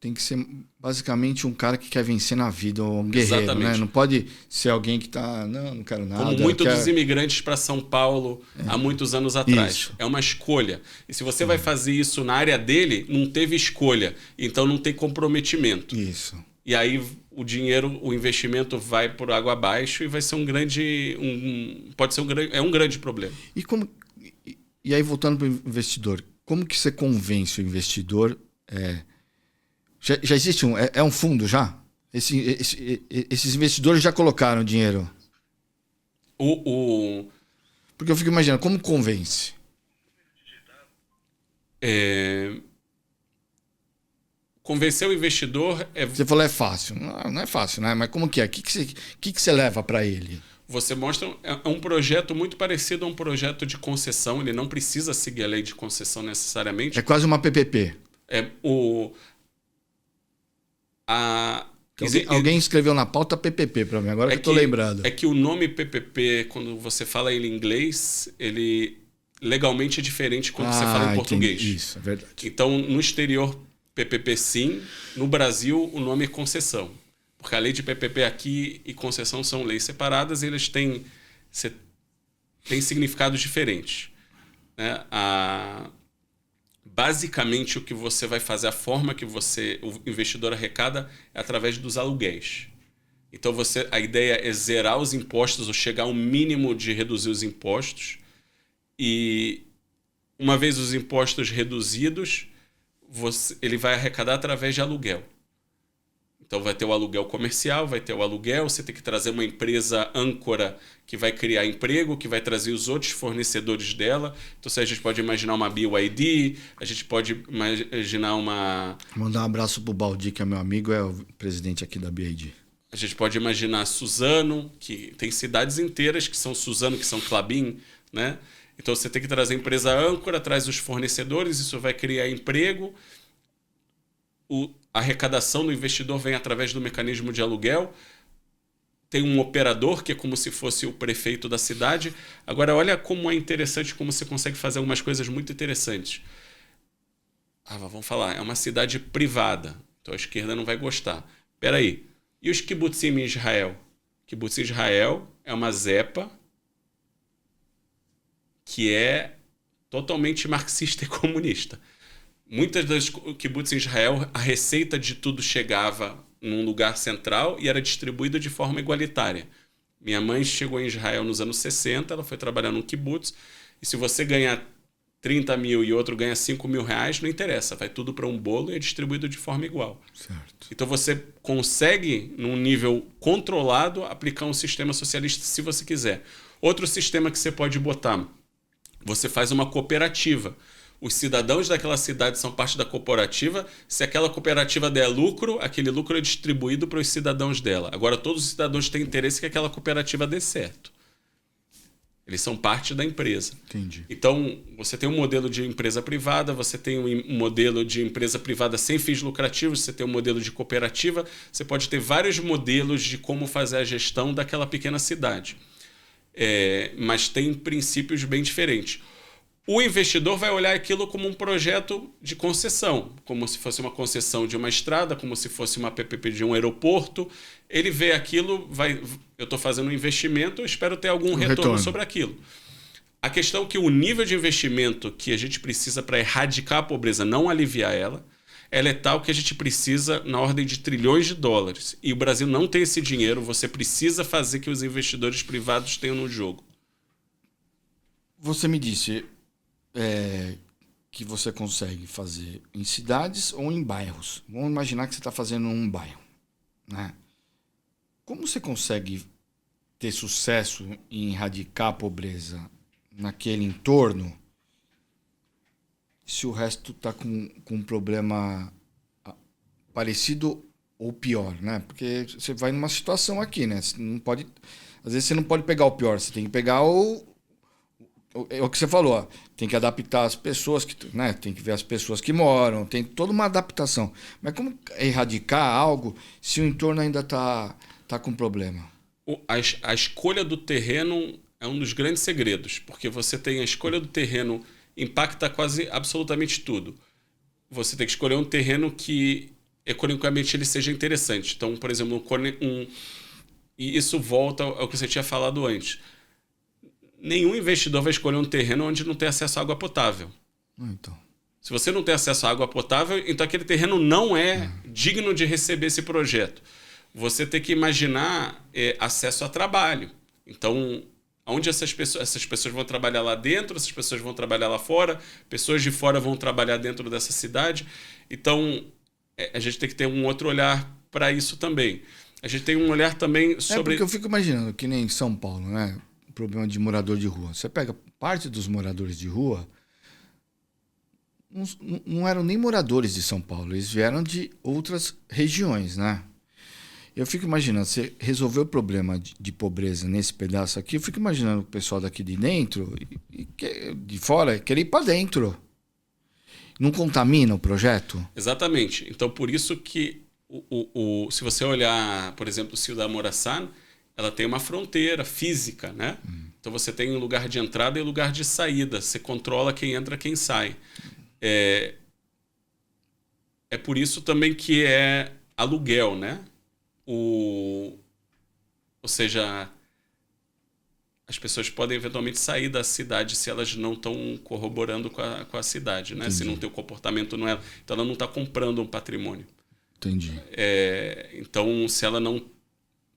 Tem que ser basicamente um cara que quer vencer na vida, um guerreiro, Exatamente. né? Não pode ser alguém que tá, não quero nada. Como muitos dos imigrantes para São Paulo há muitos anos atrás. Isso. É uma escolha. E se você vai fazer isso na área dele, não teve escolha. Então não tem comprometimento. Isso. E aí o dinheiro, o investimento vai por água abaixo e vai ser um grande... pode ser um grande problema. E aí, voltando para o investidor, como que você convence o investidor... Já existe um fundo já? Esses investidores já colocaram dinheiro? Porque eu fico imaginando, como convence? Convencer o investidor Você falou é fácil. Não é fácil, né? Mas como que é? O que você leva para ele? Você mostra... É um projeto muito parecido a um projeto de concessão. Ele não precisa seguir a lei de concessão necessariamente. É quase uma PPP. Alguém escreveu na pauta PPP para mim, agora que eu estou lembrando. É que o nome PPP, quando você fala ele em inglês, ele legalmente é diferente quando você fala em português. Isso, é verdade. Então, no exterior, PPP sim. No Brasil, o nome é concessão. Porque a lei de PPP aqui e concessão são leis separadas e eles têm significados diferentes. Né? Basicamente, o que você vai fazer, a forma que o investidor arrecada é através dos aluguéis. Então, a ideia é zerar os impostos ou chegar ao mínimo de reduzir os impostos. E, uma vez os impostos reduzidos, ele vai arrecadar através de aluguel. Então, vai ter o aluguel comercial, vai ter o aluguel, você tem que trazer uma empresa âncora que vai criar emprego, que vai trazer os outros fornecedores dela. Então, a gente pode imaginar uma BYD, a gente pode imaginar uma... Mandar um abraço pro Baldi, que é meu amigo, é o presidente aqui da BYD. A gente pode imaginar Suzano, que tem cidades inteiras que são Suzano, que são Klabin, né? Então, você tem que trazer a empresa âncora, traz os fornecedores, isso vai criar emprego. A arrecadação do investidor vem através do mecanismo de aluguel. Tem um operador que é como se fosse o prefeito da cidade. Agora, olha como é interessante, como você consegue fazer algumas coisas muito interessantes. Vamos falar, é uma cidade privada, então a esquerda não vai gostar. Espera aí, e os kibbutzim em Israel? Kibbutz em Israel é uma zepa que é totalmente marxista e comunista. Muitas das kibbutz em Israel, a receita de tudo chegava num lugar central e era distribuída de forma igualitária. Minha mãe chegou em Israel nos anos 60, ela foi trabalhar num kibbutz, e se você ganhar 30 mil e outro ganha 5 mil reais, não interessa, vai tudo para um bolo e é distribuído de forma igual. Certo. Então você consegue, num nível controlado, aplicar um sistema socialista se você quiser. Outro sistema que você pode botar, você faz uma cooperativa. Os cidadãos daquela cidade são parte da cooperativa. Se aquela cooperativa der lucro, aquele lucro é distribuído para os cidadãos dela. Agora, todos os cidadãos têm interesse que aquela cooperativa dê certo. Eles são parte da empresa. Entendi. Então, você tem um modelo de empresa privada, você tem um modelo de empresa privada sem fins lucrativos, você tem um modelo de cooperativa, você pode ter vários modelos de como fazer a gestão daquela pequena cidade. Mas tem princípios bem diferentes. O investidor vai olhar aquilo como um projeto de concessão, como se fosse uma concessão de uma estrada, como se fosse uma PPP de um aeroporto. Ele vê aquilo, eu estou fazendo um investimento, eu espero ter algum retorno sobre aquilo. A questão é que o nível de investimento que a gente precisa para erradicar a pobreza, não aliviar ela é tal que a gente precisa na ordem de trilhões de dólares. E o Brasil não tem esse dinheiro, você precisa fazer que os investidores privados tenham no jogo. Você me disse... que você consegue fazer em cidades ou em bairros. Vamos imaginar que você está fazendo um bairro, né? Como você consegue ter sucesso em erradicar a pobreza naquele entorno se o resto está com um problema parecido ou pior, né? Porque você vai numa situação aqui, né? Você não pode, às vezes você não pode pegar o pior, você tem que pegar é o que você falou, ó, tem que adaptar as pessoas, né? Tem que ver as pessoas que moram, tem toda uma adaptação. Mas como erradicar algo se o entorno ainda tá com problema? A escolha do terreno é um dos grandes segredos, porque você tem a escolha do terreno, impacta quase absolutamente tudo. Você tem que escolher um terreno que economicamente ele seja interessante. Então, por exemplo, e isso volta ao que você tinha falado antes. Nenhum investidor vai escolher um terreno onde não tem acesso à água potável. Então. Se você não tem acesso à água potável, então aquele terreno não é digno de receber esse projeto. Você tem que imaginar acesso a trabalho. Então, onde essas pessoas vão trabalhar lá dentro, essas pessoas vão trabalhar lá fora, pessoas de fora vão trabalhar dentro dessa cidade. Então, a gente tem que ter um outro olhar para isso também. A gente tem um olhar também sobre... porque eu fico imaginando, que nem em São Paulo, né? O problema de morador de rua. Você pega parte dos moradores de rua, não eram nem moradores de São Paulo, eles vieram de outras regiões, né? Eu fico imaginando, você resolveu o problema de pobreza nesse pedaço aqui, eu fico imaginando o pessoal daqui de dentro, de fora, querer ir para dentro. Não contamina o projeto? Exatamente. Então, por isso que, se você olhar, por exemplo, o Cio da Morassán, ela tem uma fronteira física, né? Então, você tem um lugar de entrada e lugar de saída. Você controla quem entra, quem sai. É por isso também que é aluguel, né? Ou seja, as pessoas podem eventualmente sair da cidade se elas não estão corroborando com a cidade, né? Se não tem o comportamento, não é, então ela não está comprando um patrimônio. Entendi. Então, se ela não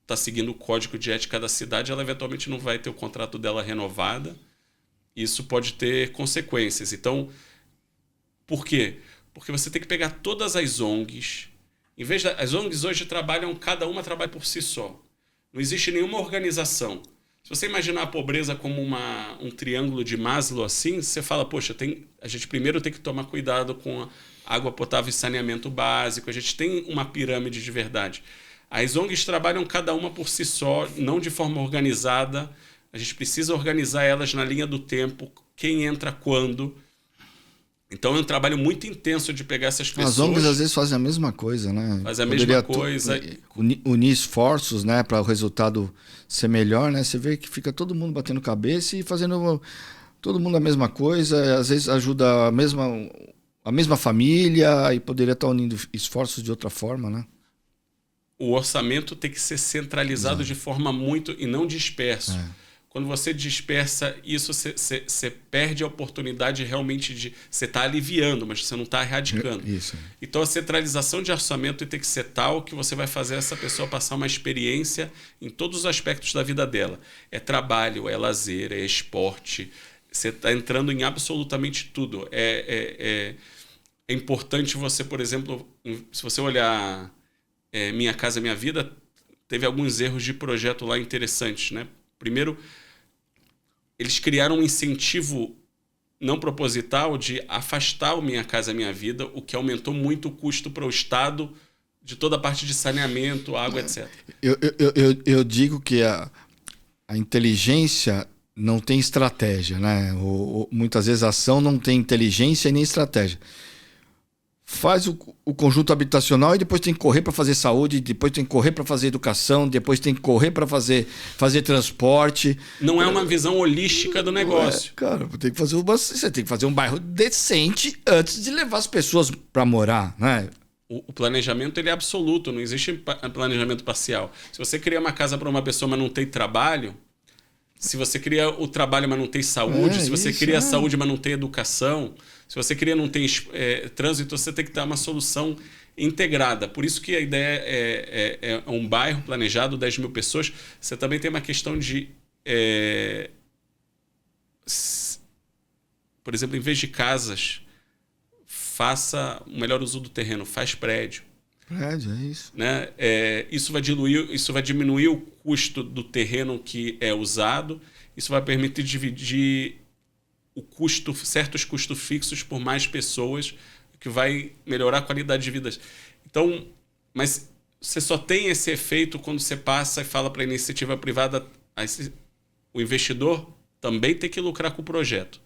está seguindo o código de ética da cidade, ela eventualmente não vai ter o contrato dela renovado. Isso pode ter consequências. Então, por quê? Porque você tem que pegar todas as ONGs. As ONGs hoje trabalham, cada uma trabalha por si só. Não existe nenhuma organização. Se você imaginar a pobreza como um triângulo de Maslow assim, você fala, poxa, a gente primeiro tem que tomar cuidado com a água potável e saneamento básico, a gente tem uma pirâmide de verdade. As ONGs trabalham cada uma por si só, não de forma organizada. A gente precisa organizar elas na linha do tempo, quem entra quando. Então é um trabalho muito intenso de pegar essas pessoas. As ONGs às vezes fazem a mesma coisa, né? Fazem a mesma coisa. Unir esforços, né, para o resultado ser melhor, né? Você vê que fica todo mundo batendo cabeça e fazendo todo mundo a mesma coisa. Às vezes ajuda a mesma família e poderia estar unindo esforços de outra forma, né? O orçamento tem que ser centralizado de forma muito e não disperso. Quando você dispersa isso, você perde a oportunidade realmente de... Você está aliviando, mas você não está erradicando. Isso. Então, a centralização de orçamento tem que ser tal que você vai fazer essa pessoa passar uma experiência em todos os aspectos da vida dela. É trabalho, é lazer, é esporte. Você está entrando em absolutamente tudo. É importante você, por exemplo, se você olhar Minha Casa Minha Vida, teve alguns erros de projeto lá interessantes, né? Primeiro, eles criaram um incentivo não proposital de afastar o Minha Casa Minha Vida, o que aumentou muito o custo para o Estado de toda a parte de saneamento, água, etc. Eu digo que a inteligência não tem estratégia, né? Muitas vezes a ação não tem inteligência e nem estratégia. Faz o conjunto habitacional e depois tem que correr para fazer saúde, depois tem que correr para fazer educação, depois tem que correr para fazer transporte. Não é uma visão holística do negócio. Cara, você tem que fazer um bairro decente antes de levar as pessoas para morar, né? O planejamento ele é absoluto, não existe planejamento parcial. Se você cria uma casa para uma pessoa, mas não tem trabalho, se você cria o trabalho, mas não tem saúde, se você cria a saúde, mas não tem educação, se você cria não tem trânsito, você tem que dar uma solução integrada. Por isso que a ideia é um bairro planejado, 10 mil pessoas. Você também tem uma questão de... por exemplo, em vez de casas, faça o melhor uso do terreno, faz prédio. Prédio, é isso. Né? Isso vai diminuir o custo do terreno que é usado, isso vai permitir dividir certos custos fixos por mais pessoas, que vai melhorar a qualidade de vida. Então, mas você só tem esse efeito quando você passa e fala para a iniciativa privada, o investidor também tem que lucrar com o projeto.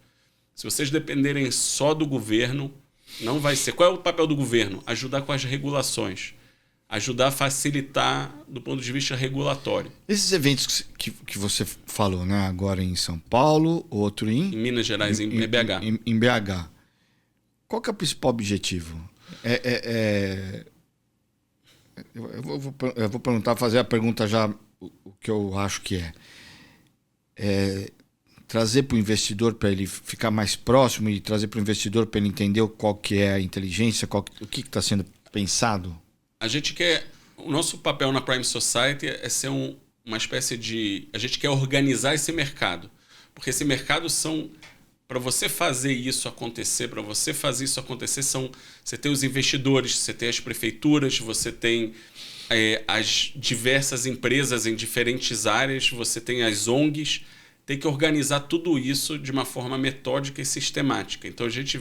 Se vocês dependerem só do governo, não vai ser. Qual é o papel do governo? Ajudar com as regulações. Ajudar a facilitar do ponto de vista regulatório. Esses eventos que você falou, né? Agora em São Paulo, outro Em Minas Gerais, em BH. Em BH. Qual que é o principal objetivo? Eu vou perguntar, fazer a pergunta já, o que eu acho que é trazer para o investidor, para ele ficar mais próximo, e trazer para o investidor para ele entender qual que é a inteligência, o que está sendo pensado? A gente quer... O nosso papel na Prime Society é ser uma espécie de... A gente quer organizar esse mercado. Porque esse mercado são... Para você fazer isso acontecer, você tem os investidores, você tem as prefeituras, você tem as diversas empresas em diferentes áreas, você tem as ONGs. Tem que organizar tudo isso de uma forma metódica e sistemática. Então a gente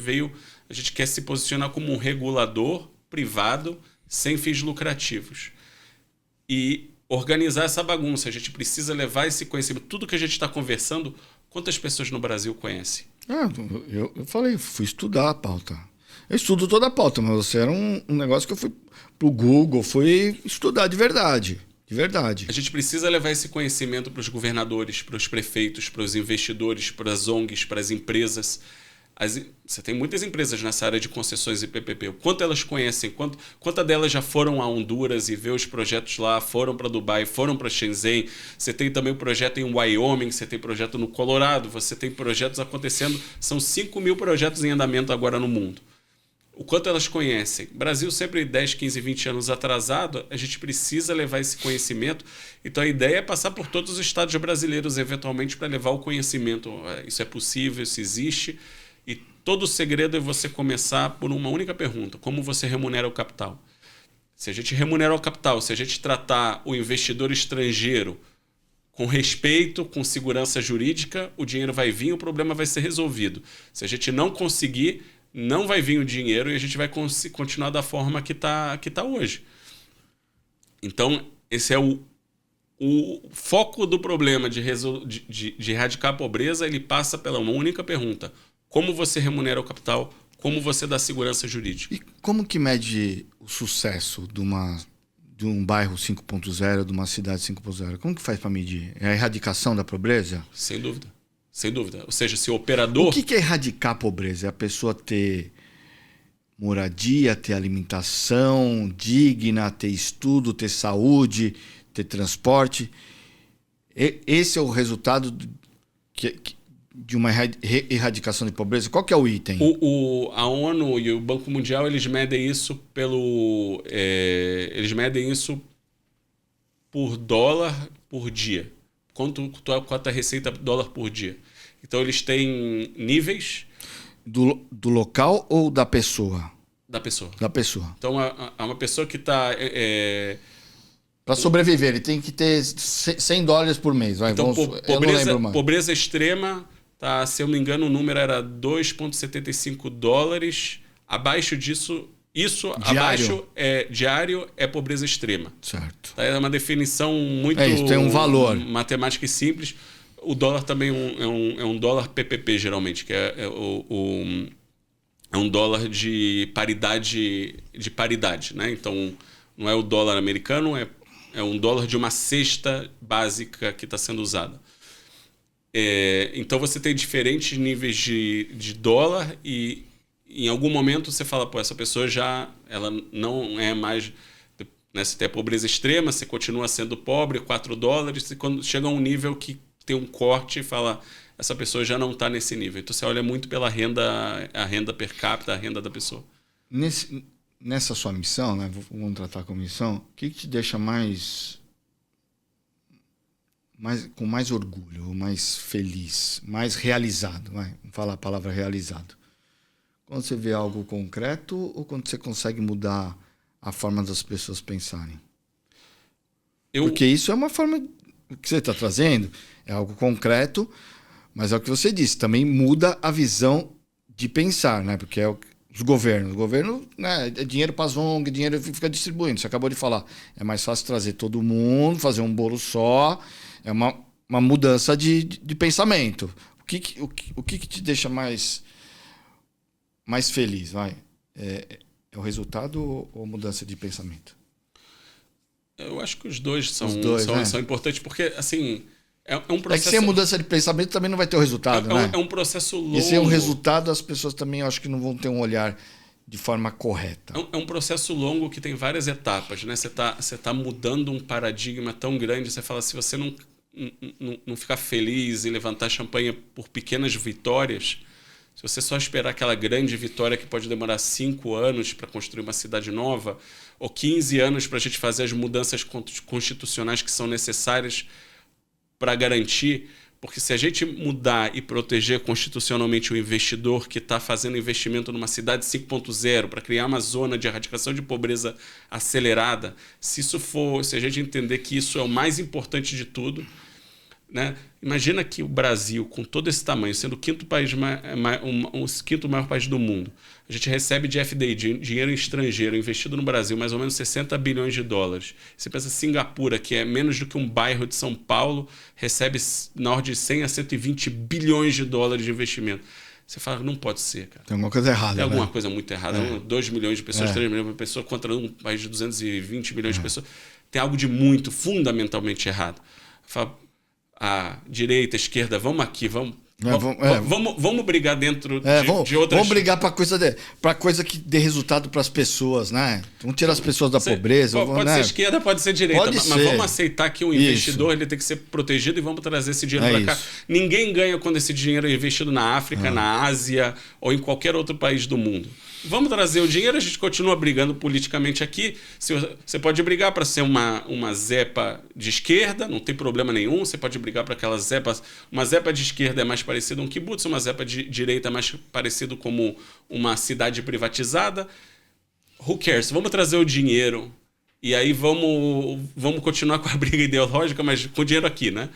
quer se posicionar como um regulador privado sem fins lucrativos. E organizar essa bagunça. A gente precisa levar esse conhecimento. Tudo que a gente está conversando, quantas pessoas no Brasil conhecem? Eu falei, fui estudar a pauta. Eu estudo toda a pauta, mas você era um negócio que eu fui pro Google, fui estudar de verdade. De verdade. A gente precisa levar esse conhecimento para os governadores, para os prefeitos, para os investidores, para as ONGs, para as empresas. Você tem muitas empresas nessa área de concessões e PPP. O quanto elas conhecem? Quantas delas já foram a Honduras e vê os projetos lá, foram para Dubai, foram para Shenzhen? Você tem também o projeto em Wyoming, você tem projeto no Colorado, você tem projetos acontecendo. São 5 mil projetos em andamento agora no mundo. O quanto elas conhecem? Brasil sempre 10, 15, 20 anos atrasado, a gente precisa levar esse conhecimento. Então a ideia é passar por todos os estados brasileiros, eventualmente, para levar o conhecimento. Isso é possível, isso existe. E todo o segredo é você começar por uma única pergunta: como você remunera o capital? Se a gente remunera o capital, se a gente tratar o investidor estrangeiro com respeito, com segurança jurídica, o dinheiro vai vir, o problema vai ser resolvido. Se a gente não conseguir, não vai vir o dinheiro e a gente vai continuar da forma que tá hoje. Então, esse é o foco do problema de erradicar a pobreza. Ele passa pela uma única pergunta: como você remunera o capital, como você dá segurança jurídica. E como que mede o sucesso de um bairro 5.0, de uma cidade 5.0? Como que faz para medir? É a erradicação da pobreza? Sem dúvida. Sem dúvida. Ou seja, se o operador... O que é erradicar a pobreza? É a pessoa ter moradia, ter alimentação digna, ter estudo, ter saúde, ter transporte. Esse é o resultado de uma erradicação de pobreza? Qual que é o item? A ONU e o Banco Mundial, eles medem isso eles medem isso por dólar por dia. Quanto a receita dólar por dia. Então eles têm níveis... Do local ou da pessoa? Da pessoa. Da pessoa. Então há uma pessoa que está... Para sobreviver, ele tem que ter $100 por mês. Então, eu não lembro mais. Pobreza extrema, tá, se eu não me engano, o número era $2,75. Abaixo disso... Isso diário. Abaixo diário é pobreza extrema. Certo. É uma definição muito isso tem um valor. Matemática e simples. O dólar também é um dólar PPP, geralmente, que é um dólar de paridade, né? Então, não é o dólar americano, é um dólar de uma cesta básica que está sendo usada. Então, você tem diferentes níveis de dólar e em algum momento você fala, essa pessoa ela não é mais... Né, você tem a pobreza extrema, você continua sendo pobre, $4, e quando chega a um nível que tem um corte e fala, essa pessoa já não está nesse nível. Então você olha muito pela a renda per capita, a renda da pessoa. Nessa sua missão, né, vamos tratar como missão, o que te deixa com mais orgulho, mais feliz, mais realizado? Vamos falar a palavra realizado. Quando você vê algo concreto ou quando você consegue mudar a forma das pessoas pensarem? Porque isso é uma forma que você está trazendo, é algo concreto, mas é o que você disse, também muda a visão de pensar, né? Porque os governos. O governo, né, é dinheiro para as ONG, dinheiro fica distribuindo. Você acabou de falar. É mais fácil trazer todo mundo, fazer um bolo só. É uma mudança de pensamento. O que te deixa mais feliz? Vai? É o resultado ou a mudança de pensamento? Eu acho que os dois são importantes, porque, assim, é um processo... É que sem a mudança de pensamento também não vai ter o resultado, né? É um processo longo. E sem um resultado, as pessoas também, eu acho que não vão ter um olhar de forma correta. É um processo longo que tem várias etapas, né? Você tá mudando um paradigma tão grande, você fala, se você não ficar feliz e levantar champanhe por pequenas vitórias, se você só esperar aquela grande vitória que pode demorar 5 anos para construir uma cidade nova, ou 15 anos para a gente fazer as mudanças constitucionais que são necessárias para garantir, porque se a gente mudar e proteger constitucionalmente o investidor que está fazendo investimento numa cidade 5.0 para criar uma zona de erradicação de pobreza acelerada, se a gente entender que isso é o mais importante de tudo, né? Imagina que o Brasil, com todo esse tamanho, sendo o quinto maior país do mundo, a gente recebe de FDI, dinheiro estrangeiro, investido no Brasil, mais ou menos 60 bilhões de dólares. Você pensa Singapura, que é menos do que um bairro de São Paulo, recebe na ordem de 100 a 120 bilhões de dólares de investimento. Você fala, não pode ser, cara. Tem alguma coisa errada, Tem alguma coisa muito errada. 2 milhões de pessoas, 3 milhões de pessoas contra um país de 220 milhões de pessoas. Tem algo de muito, fundamentalmente errado. Fala, a direita, a esquerda, vamos aqui, vamos brigar dentro de outras... Vamos brigar para coisa que dê resultado para as pessoas, né? Vamos tirar as pessoas da pobreza. Pode ser esquerda, pode ser direita, mas vamos aceitar que o investidor ele tem que ser protegido e vamos trazer esse dinheiro para cá. Ninguém ganha quando esse dinheiro é investido na África, na Ásia ou em qualquer outro país do mundo. Vamos trazer o dinheiro, a gente continua brigando politicamente aqui. Você pode brigar para ser uma zepa de esquerda, não tem problema nenhum. Você pode brigar para aquelas zepas. Uma zepa de esquerda é mais parecida com um kibbutz, uma zepa de direita é mais parecido como uma cidade privatizada. Who cares? Vamos trazer o dinheiro e aí vamos continuar com a briga ideológica, mas com o dinheiro aqui, né?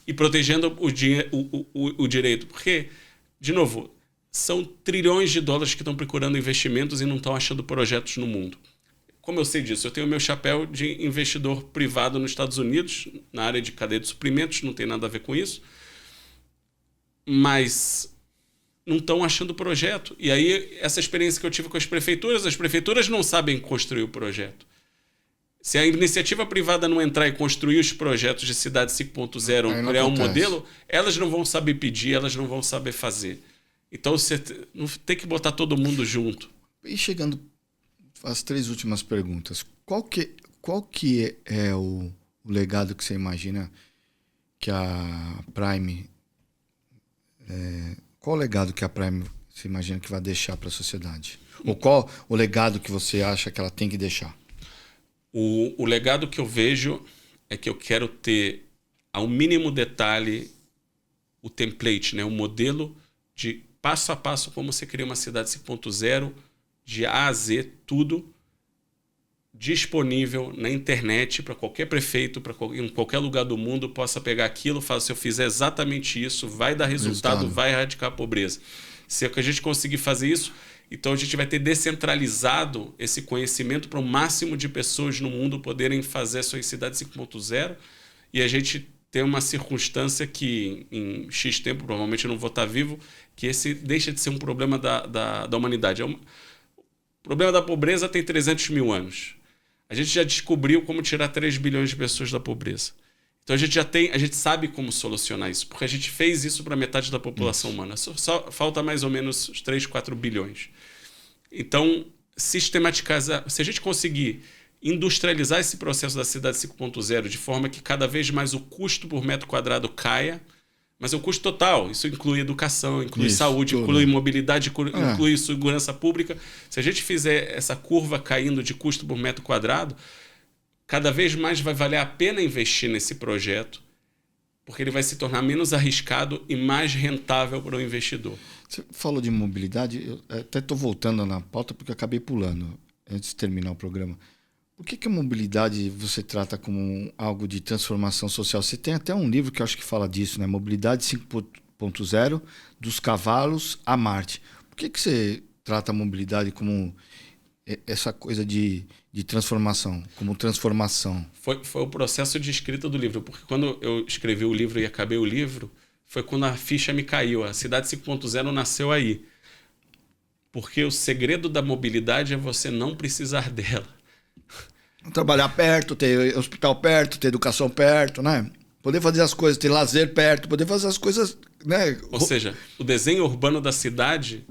E protegendo o direito. Porque, de novo, são trilhões de dólares que estão procurando investimentos e não estão achando projetos no mundo. Como eu sei disso? Eu tenho meu chapéu de investidor privado nos Estados Unidos, na área de cadeia de suprimentos, não tem nada a ver com isso. Mas não estão achando projeto. E aí, essa experiência que eu tive com as prefeituras não sabem construir o projeto. Se a iniciativa privada não entrar e construir os projetos de cidade 5.0, criar um modelo, elas não vão saber pedir, elas não vão saber fazer. Então, você tem que botar todo mundo junto. E chegando às 3 últimas perguntas. Qual que é o legado que você imagina que a Prime... qual o legado que a Prime você imagina que vai deixar para a sociedade? Ou qual o legado que você acha que ela tem que deixar? O legado que eu vejo é que eu quero ter, ao mínimo detalhe, o template, né? O modelo de passo a passo como você cria uma cidade 5.0, de A a Z, tudo disponível na internet para qualquer prefeito, em qualquer lugar do mundo, possa pegar aquilo e falar, se eu fizer exatamente isso, vai dar resultado, vai erradicar a pobreza. Se a gente conseguir fazer isso, então a gente vai ter descentralizado esse conhecimento para o máximo de pessoas no mundo poderem fazer a sua cidade 5.0 e a gente tem uma circunstância que em X tempo, provavelmente eu não vou estar vivo, que esse deixa de ser um problema da humanidade. O problema da pobreza tem 300 mil anos. A gente já descobriu como tirar 3 bilhões de pessoas da pobreza. Então a gente sabe como solucionar isso, porque a gente fez isso para metade da população humana. Só falta mais ou menos 3, 4 bilhões. Então, sistematizar, se a gente conseguir industrializar esse processo da cidade 5.0 de forma que cada vez mais o custo por metro quadrado caia, mas é o custo total. Isso inclui educação, inclui saúde, tudo. Inclui mobilidade, inclui segurança pública. Se a gente fizer essa curva caindo de custo por metro quadrado, cada vez mais vai valer a pena investir nesse projeto, porque ele vai se tornar menos arriscado e mais rentável para o investidor. Você falou de mobilidade, eu até estou voltando na pauta porque eu acabei pulando antes de terminar o programa. Por que a mobilidade você trata como algo de transformação social? Você tem até um livro que eu acho que fala disso, né? Mobilidade 5.0, dos cavalos a Marte. Por que você trata a mobilidade como essa coisa de transformação, como transformação? Foi o processo de escrita do livro, porque quando eu escrevi o livro e acabei o livro, foi quando a ficha me caiu. A Cidade 5.0 nasceu aí. Porque o segredo da mobilidade é você não precisar dela. Trabalhar perto, ter hospital perto, ter educação perto, né? Poder fazer as coisas, ter lazer perto, poder fazer as coisas, né? Ou seja, o desenho urbano da cidade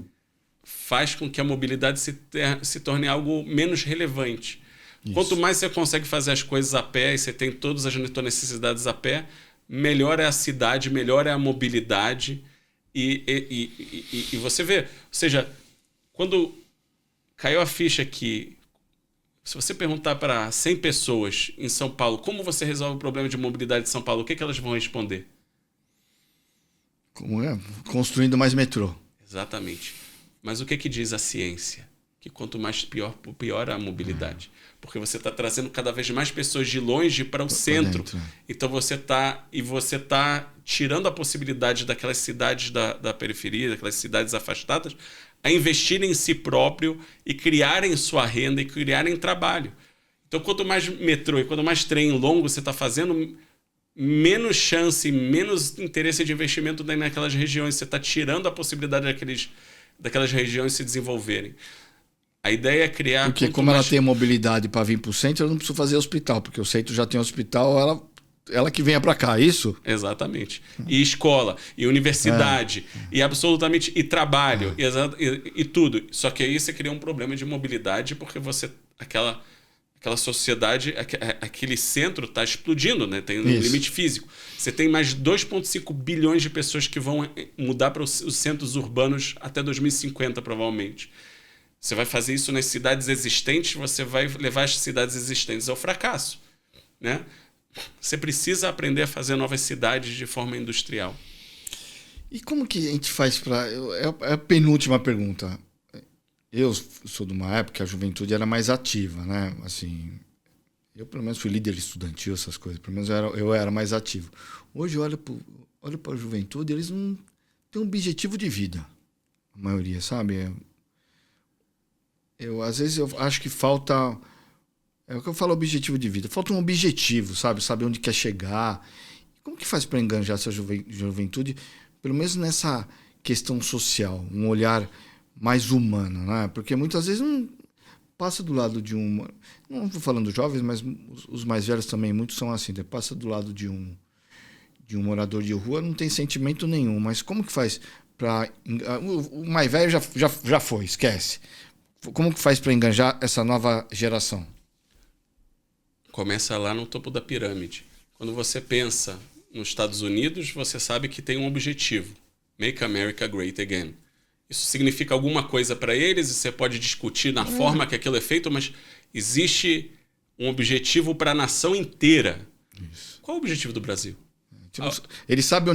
faz com que a mobilidade se torne algo menos relevante. Isso. Quanto mais você consegue fazer as coisas a pé e você tem todas as suas necessidades a pé, melhor é a cidade, melhor é a mobilidade. E você vê, ou seja, quando caiu a ficha que se você perguntar para 100 pessoas em São Paulo como você resolve o problema de mobilidade de São Paulo, o que elas vão responder? Como é? Construindo mais metrô. Exatamente. Mas o que diz a ciência? Que quanto mais pior a mobilidade. Porque você está trazendo cada vez mais pessoas de longe para o centro. Então você está tirando a possibilidade daquelas cidades da periferia, daquelas cidades afastadas, a investirem em si próprio e criarem sua renda e criarem trabalho. Então, quanto mais metrô e quanto mais trem longo você está fazendo, menos chance, menos interesse de investimento naquelas regiões. Você está tirando a possibilidade daquelas regiões se desenvolverem. A ideia é criar... Porque como ela tem mobilidade para vir para o centro, eu não preciso fazer hospital, porque o centro já tem hospital, ela que venha para cá, isso? Exatamente. E escola, e universidade, e absolutamente... E trabalho, e tudo. Só que aí você cria um problema de mobilidade, porque você... Aquela sociedade, aquele centro está explodindo, né? Tem um limite físico. Você tem mais 2,5 bilhões de pessoas que vão mudar para os centros urbanos até 2050, provavelmente. Você vai fazer isso nas cidades existentes, você vai levar as cidades existentes ao fracasso, né? Você precisa aprender a fazer novas cidades de forma industrial. E como que a gente faz para... É a penúltima pergunta. Eu sou de uma época que a juventude era mais ativa, né? Assim, eu pelo menos fui líder estudantil, essas coisas. Pelo menos eu era mais ativo. Hoje eu olho para a juventude, eles não têm um objetivo de vida. A maioria, sabe? Às vezes eu acho que falta... É o que eu falo, objetivo de vida. Falta um objetivo, sabe? Saber onde quer chegar. Como que faz para enganjar essa juventude? Pelo menos nessa questão social. Um olhar mais humano, né? Porque muitas vezes não passa do lado de um... Não estou falando dos jovens, mas os mais velhos também, muitos são assim. Passa do lado de um morador de rua, não tem sentimento nenhum. Mas como que faz para... O mais velho já foi, esquece. Como que faz para enganjar essa nova geração? Começa lá no topo da pirâmide. Quando você pensa nos Estados Unidos, você sabe que tem um objetivo. Make America Great Again. Isso significa alguma coisa para eles e você pode discutir na forma que aquilo é feito, mas existe um objetivo para a nação inteira. Isso. Qual é o objetivo do Brasil? Ele sabe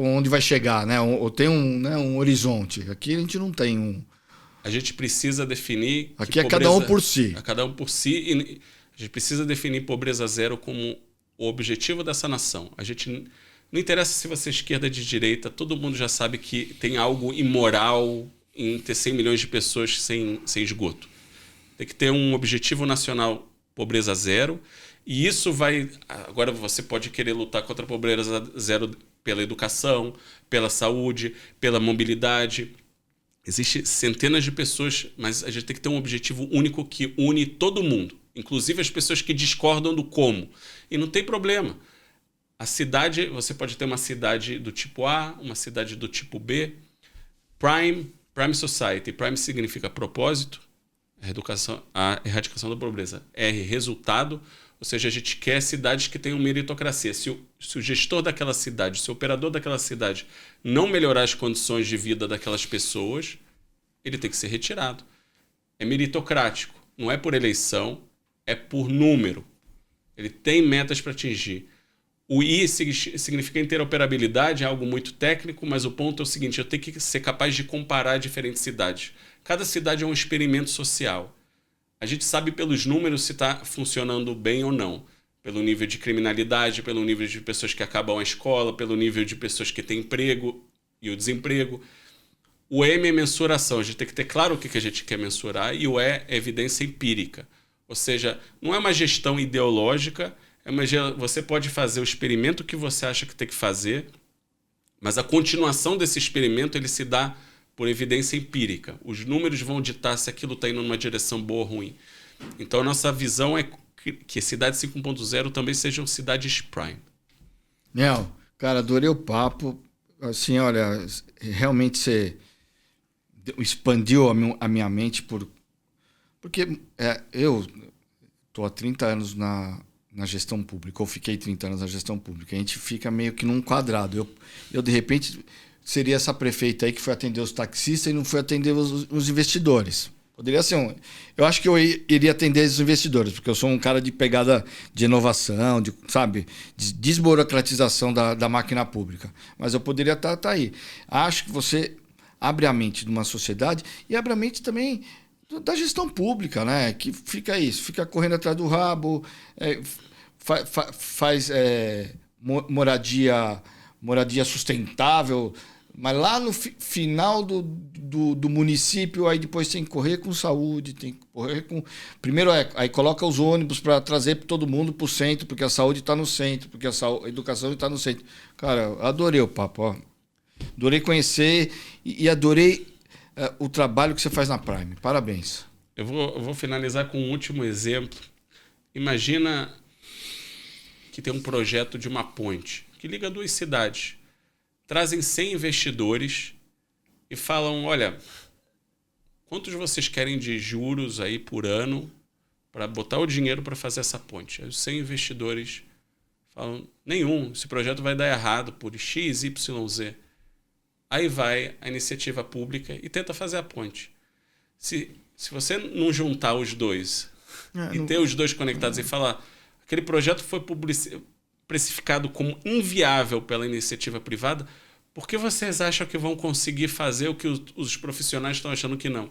onde vai chegar, né? Ou tem um horizonte. Aqui a gente não tem um... A gente precisa definir... Aqui é cada um por si. É cada um por si. E a gente precisa definir pobreza zero como o objetivo dessa nação. A gente... Não interessa se você é esquerda ou de direita, todo mundo já sabe que tem algo imoral em ter 100 milhões de pessoas sem esgoto. Tem que ter um objetivo nacional, pobreza zero. E isso vai... Agora você pode querer lutar contra a pobreza zero pela educação, pela saúde, pela mobilidade... Existem centenas de pessoas, mas a gente tem que ter um objetivo único que une todo mundo, inclusive as pessoas que discordam do como. E não tem problema. A cidade, você pode ter uma cidade do tipo A, uma cidade do tipo B. Prime Society. Prime significa propósito, a erradicação da pobreza. R, resultado, ou seja, a gente quer cidades que tenham meritocracia. Se o gestor daquela cidade, se o operador daquela cidade não melhorar as condições de vida daquelas pessoas, ele tem que ser retirado. É meritocrático, não é por eleição, é por número. Ele tem metas para atingir. O I significa interoperabilidade, é algo muito técnico, mas o ponto é o seguinte, eu tenho que ser capaz de comparar diferentes cidades. Cada cidade é um experimento social. A gente sabe pelos números se está funcionando bem ou não. Pelo nível de criminalidade, pelo nível de pessoas que acabam a escola, pelo nível de pessoas que têm emprego e o desemprego. O M é mensuração, a gente tem que ter claro o que a gente quer mensurar, e o E é evidência empírica. Ou seja, não é uma gestão ideológica, você pode fazer o experimento que você acha que tem que fazer, mas a continuação desse experimento ele se dá por evidência empírica. Os números vão ditar se aquilo está indo numa direção boa ou ruim. Então, a nossa visão é que cidades 5.0 também sejam cidades prime. Nel, cara, adorei o papo. Assim, olha, realmente você expandiu a minha mente porque eu estou há 30 anos na gestão pública, ou fiquei 30 anos na gestão pública. A gente fica meio que num quadrado. Eu de repente, seria essa prefeita aí que foi atender os taxistas e não foi atender os investidores. Poderia ser eu acho que eu iria atender os investidores, porque eu sou um cara de pegada de inovação, de desburocratização da máquina pública. Mas eu poderia estar aí. Acho que você abre a mente de uma sociedade e abre a mente também da gestão pública, né? Que fica isso, fica correndo atrás do rabo, faz moradia sustentável, mas lá no final do município, aí depois tem que correr com saúde, tem que correr com... Primeiro aí coloca os ônibus para trazer todo mundo para o centro, porque a saúde está no centro, porque a educação está no centro. Cara, adorei o papo, ó. Adorei conhecer e adorei o trabalho que você faz na Prime. Parabéns. Eu vou finalizar com um último exemplo. Imagina que tem um projeto de uma ponte que liga duas cidades. Trazem 100 investidores e falam, olha, quantos vocês querem de juros aí por ano para botar o dinheiro para fazer essa ponte? Aí os 100 investidores falam, nenhum, esse projeto vai dar errado por X, Y, Z. Aí vai a iniciativa pública e tenta fazer a ponte. Se você não juntar os dois ter os dois conectados e falar, aquele projeto foi precificado como inviável pela iniciativa privada, por que vocês acham que vão conseguir fazer o que os profissionais estão achando que não?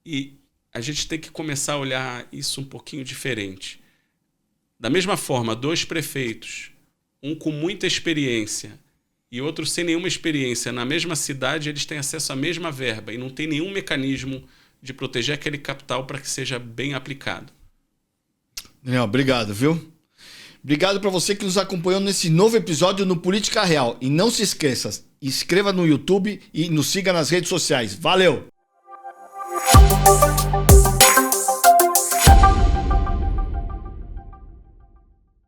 E a gente tem que começar a olhar isso um pouquinho diferente. Da mesma forma, 2 prefeitos, um com muita experiência e outro sem nenhuma experiência, na mesma cidade, eles têm acesso à mesma verba e não tem nenhum mecanismo de proteger aquele capital para que seja bem aplicado. Daniel, obrigado, viu? Obrigado para você que nos acompanhou nesse novo episódio no Política Real. E não se esqueça, inscreva no YouTube e nos siga nas redes sociais. Valeu!